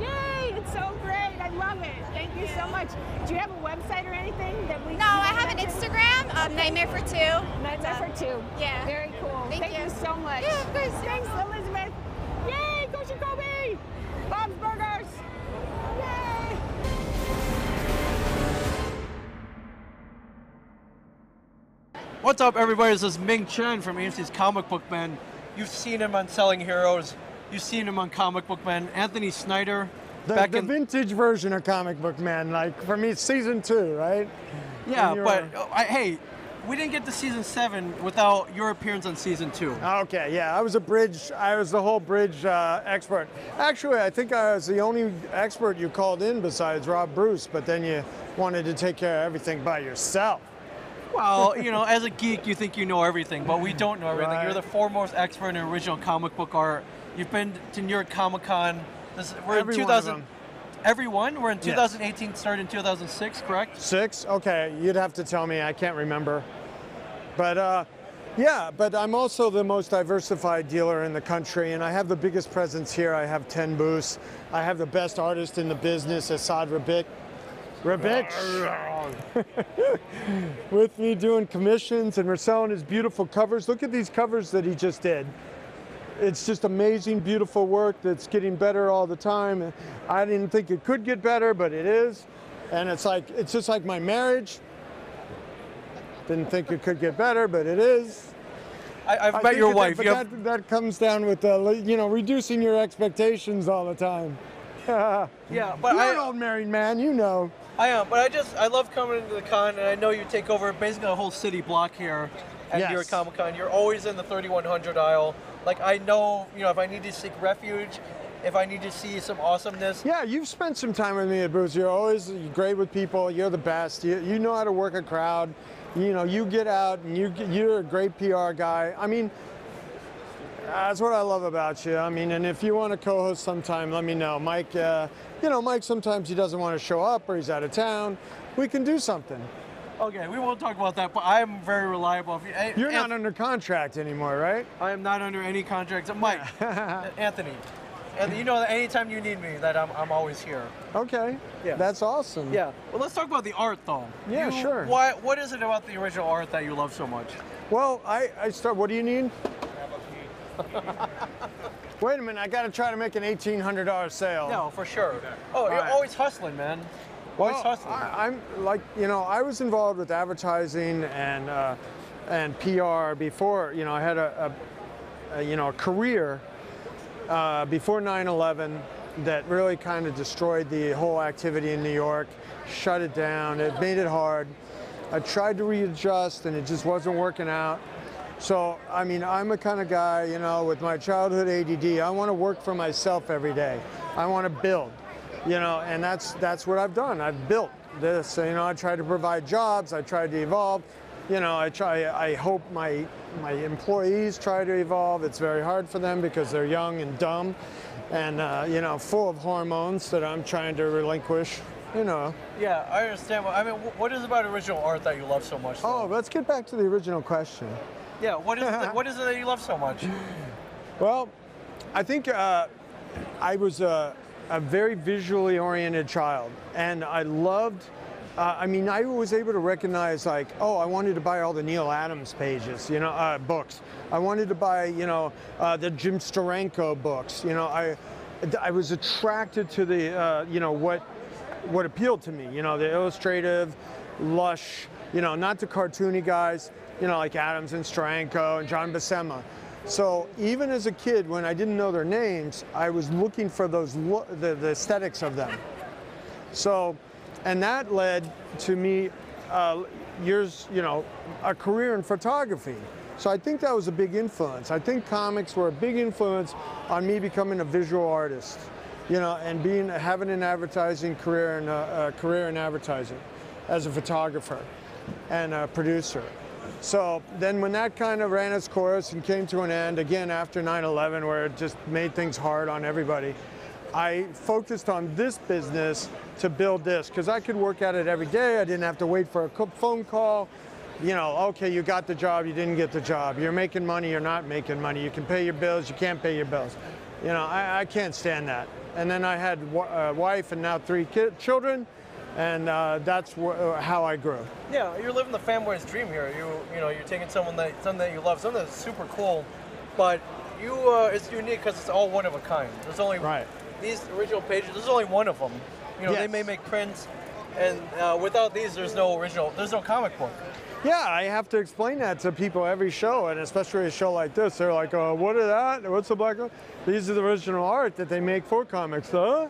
Yay! It's so great. I love it. Thank you so much. Do you have a website or anything that we? No, I have an Instagram. Nightmare for Two. Nightmare for Two. Yeah. Very cool. Thank you so much. Yeah, of course. Thanks, Elizabeth. Yay! Go Jacoby! Bob's Burgers. Yay! What's up, everybody? This is Ming Chen from AMC's Comic Book Men. You've seen him on Selling Heroes. You've seen him on Comic Book Men. Anthony Snyder. The vintage version of Comic Book Man, like for me, season 2, right? Yeah, but hey, we didn't get to season 7 without your appearance on season 2. Okay, yeah, I was the whole bridge expert. Actually, I think I was the only expert you called in besides Rob Bruce, but then you wanted to take care of everything by yourself. Well, you know, as a geek, you think you know everything, but we don't know everything. Right. You're the foremost expert in original comic book art. You've been to New York Comic Con. We're in 2000. Everyone? We're in 2018, yes. Started in 2006, correct? 6? Okay, you'd have to tell me. I can't remember. But yeah, but I'm also the most diversified dealer in the country, and I have the biggest presence here. I have 10 booths. I have the best artist in the business, Assad Rabic. With me doing commissions, and we're selling his beautiful covers. Look at these covers that he just did. It's just amazing, beautiful work that's getting better all the time. I didn't think it could get better, but it is. And it's just like my marriage. Didn't think it could get better, but it is. I've met your wife. That comes down with reducing your expectations all the time. Yeah, but you're an old married man, you know. I am, but I love coming into the con, and I know you take over basically a whole city block here at New York Comic Con. You're always in the 3100 aisle. Like, I know, if I need to seek refuge, if I need to see some awesomeness. Yeah, you've spent some time with me at booths. You're always great with people. You're the best. You know how to work a crowd. You get out, and you're a great PR guy. I mean, that's what I love about you. I mean, and if you want to co-host sometime, let me know. Mike, Mike, sometimes he doesn't want to show up or he's out of town. We can do something. Okay, we won't talk about that, but I am very reliable. You're not under contract anymore, right? I am not under any contracts. Mike, Anthony, you know that anytime you need me, that I'm always here. Okay, yeah. That's awesome. Yeah, well, let's talk about the art, though. Yeah, sure. What is it about the original art that you love so much? Well, what do you need? Wait a minute, I got to try to make an $1,800 sale. No, for sure. Oh, you're always hustling, man. Always hustling. I'm like, I was involved with advertising and PR before. I had a career before 9/11 that really kind of destroyed the whole activity in New York, shut it down. It made it hard. I tried to readjust, and it just wasn't working out. So, I mean, I'm a kind of guy, with my childhood ADD, I want to work for myself every day. I want to build, and that's what I've done. I've built this. I try to provide jobs. I tried to evolve. I hope my employees try to evolve. It's very hard for them because they're young and dumb and, full of hormones that I'm trying to relinquish. Yeah, I understand. I mean, what is about original art that you love so much? Oh, let's get back to the original question. Yeah, what is it that you love so much? Well, I think I was a very visually oriented child, and I loved, I was able to recognize, like, I wanted to buy all the Neil Adams pages, books. I wanted to buy, the Jim Steranko books. I was attracted to the, what appealed to me, the illustrative, lush, not the cartoony guys, like Adams and Steranko and John Buscema. So even as a kid, when I didn't know their names, I was looking for the aesthetics of them. So, and that led to me a career in photography. So I think that was a big influence. I think comics were a big influence on me becoming a visual artist, and having an advertising career and a career in advertising as a photographer and a producer. So then when that kind of ran its course and came to an end, again after 9/11, where it just made things hard on everybody, I focused on this business to build this, because I could work at it every day. I didn't have to wait for a phone call. You know, okay, you got the job, you didn't get the job. You're making money, you're not making money. You can pay your bills, you can't pay your bills. You know, I can't stand that. And then I had a wife and now 3 children, and that's how I grew. Yeah, you're living the family's dream here. You know, you're taking something that you love, something that's super cool, but it's unique because it's all one of a kind. There's only these original pages. There's only one of them. You know, they may make prints, and without these, there's no comic book. Yeah, I have to explain that to people every show, and especially a show like this. They're like, what is that? What's the black one? These are the original art that they make for comics, huh?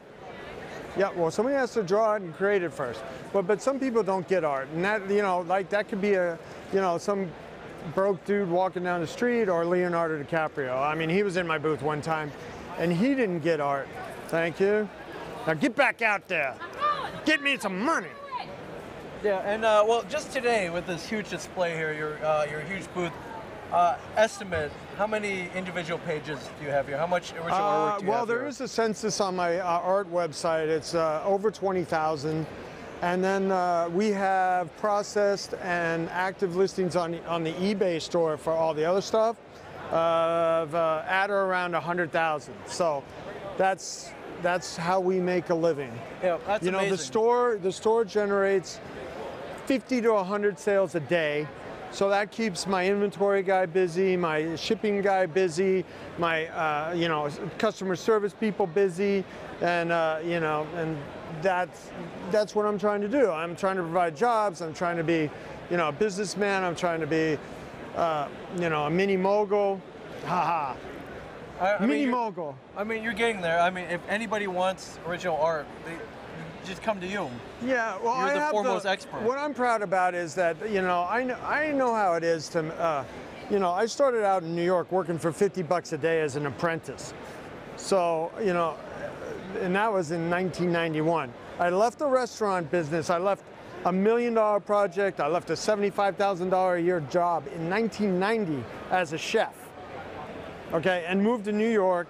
Yeah, well, somebody has to draw it and create it first. But some people don't get art, and that, you know, like that could be some broke dude walking down the street, or Leonardo DiCaprio. I mean, he was in my booth one time, and he didn't get art. Thank you. Now get back out there. Get me some money. Yeah, and well, just today with this huge display here, your huge booth, estimate how many individual pages do you have here? How much original artwork do you have? Well, there is a census on my art website. It's over 20,000, and then we have processed and active listings on the eBay store for all the other stuff of at or around 100,000. So that's how we make a living. Yeah, that's amazing. You know, the store generates 50 to 100 sales a day. So that keeps my inventory guy busy, my shipping guy busy, my customer service people busy, and and that's what I'm trying to do. I'm trying to provide jobs. I'm trying to be, a businessman. I'm trying to be, a mini mogul. Ha ha. Mini mogul. I mean, you're getting there. I mean, if anybody wants original art, just come to you. Yeah, well, you're the foremost expert. What I'm proud about is that, I know how it is to, I started out in New York working for $50 a day as an apprentice. So, and that was in 1991. I left the restaurant business. I left a $1 million project. I left a $75,000 a year job in 1990 as a chef. Okay, and moved to New York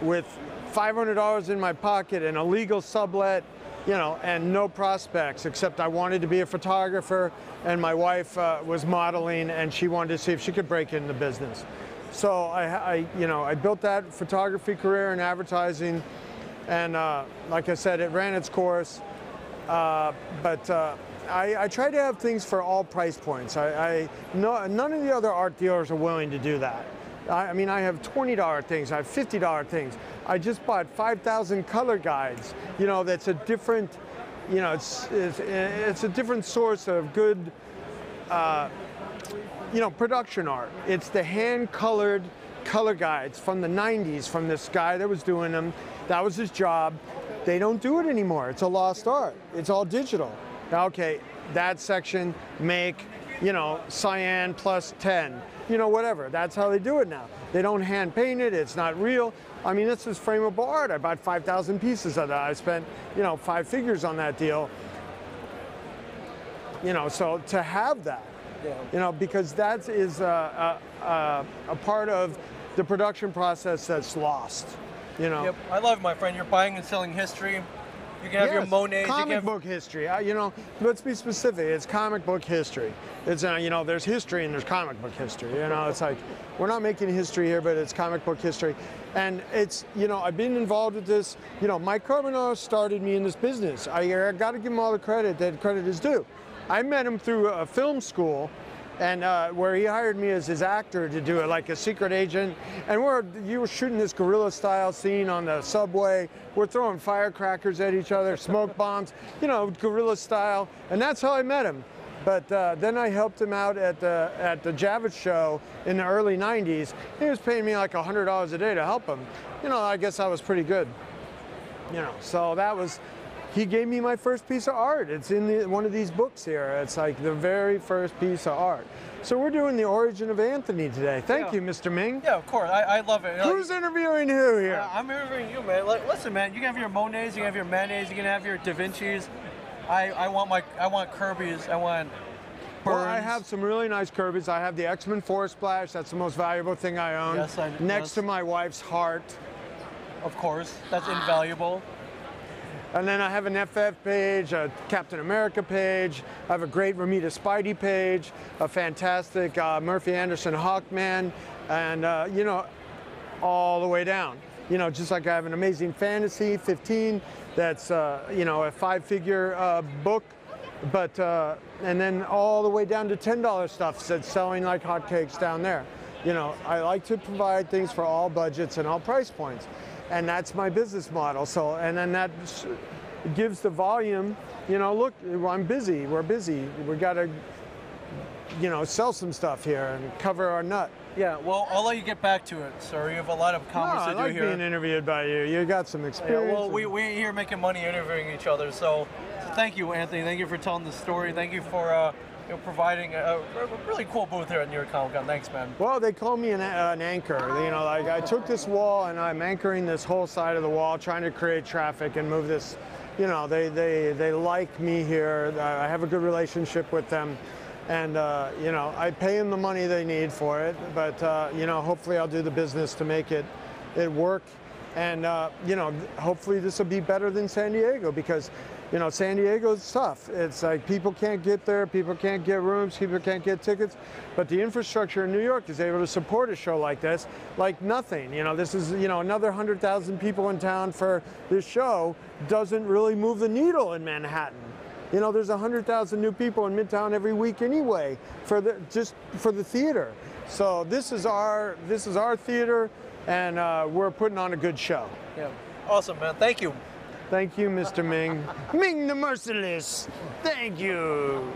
with $500 in my pocket and a legal sublet, and no prospects, except I wanted to be a photographer, and my wife was modeling, and she wanted to see if she could break into the business. So I built that photography career in advertising, and like I said, it ran its course. But I try to have things for all price points. None of the other art dealers are willing to do that. I mean, I have $20 things, I have $50 things. I just bought 5,000 color guides. That's a different, it's a different source of good, production art. It's the hand-colored color guides from the 90s, from this guy that was doing them. That was his job. They don't do it anymore. It's a lost art. It's all digital. Okay, that section, make, cyan plus 10. Whatever. That's how they do it now. They don't hand paint it. It's not real. I mean, this is frameable art. I bought 5,000 pieces of that. I spent, 5 figures on that deal. So to have that, because that is a part of the production process that's lost. Yep. I love it, my friend. You're buying and selling history. You can have your Monets. Comic book history. Let's be specific. It's comic book history. It's there's history and there's comic book history. It's like we're not making history here, but it's comic book history, and it's I've been involved with this. Mike Carbonaro started me in this business. I got to give him all the credit that credit is due. I met him through a film school. And where he hired me as his actor to do it, like a secret agent. And you were shooting this guerrilla style scene on the subway. We're throwing firecrackers at each other, smoke bombs, guerrilla style. And that's how I met him. But then I helped him out at the Javits show in the early 90s. He was paying me like $100 a day to help him. I guess I was pretty good. So that was. He gave me my first piece of art. It's in one of these books here. It's like the very first piece of art. So we're doing the origin of Anthony today. Thank you, Mr. Ming. Yeah, of course. I love it. Who's interviewing who here? I'm interviewing you, man. Listen, man. You can have your Monets. You can have your Manets. You can have your Da Vinci's. I want Kirby's. I want Burns. Well, I have some really nice Kirby's. I have the X-Men Force Splash. That's the most valuable thing I own. Yes, Next to my wife's heart. Of course, that's invaluable. And then I have an FF page, a Captain America page. I have a great Ramita Spidey page, a fantastic Murphy Anderson Hawkman, and you know, all the way down. You know, just like I have an Amazing Fantasy 15. That's you know, a 5-figure book. But and then all the way down to $10 stuff that's selling like hotcakes down there. You know, I like to provide things for all budgets and all price points. And that's my business model. So, and then that gives the volume, you know, look, I'm busy, we're busy. We gotta, you know, sell some stuff here and cover our nut. Yeah, well, I'll let you get back to it, sir. You have a lot of comments to do I like here. being interviewed by you. You got some experience. Yeah, well, we're here making money interviewing each other. So thank you, Anthony. Thank you for telling the story. Thank you for you know, providing a really cool booth here at New York Comic Con. Thanks, man. Well, they call me an anchor. You know, like I took this wall and I'm anchoring this whole side of the wall, trying to create traffic and move this. You know, they like me here. I have a good relationship with them, and you know, I pay them the money they need for it. But you know, hopefully I'll do the business to make it work, and you know, hopefully this will be better than San Diego, because you know, San Diego's tough. It's like people can't get there, people can't get rooms, people can't get tickets, but the infrastructure in New York is able to support a show like this like nothing. You know, this is, you know, another 100,000 people in town for this show doesn't really move the needle in Manhattan. You know, there's 100,000 new people in Midtown every week anyway for just for the theater. So this is our theater, and we're putting on a good show. Yeah, awesome, man. Thank you. Thank you, Mr. Ming. Ming the Merciless. Thank you.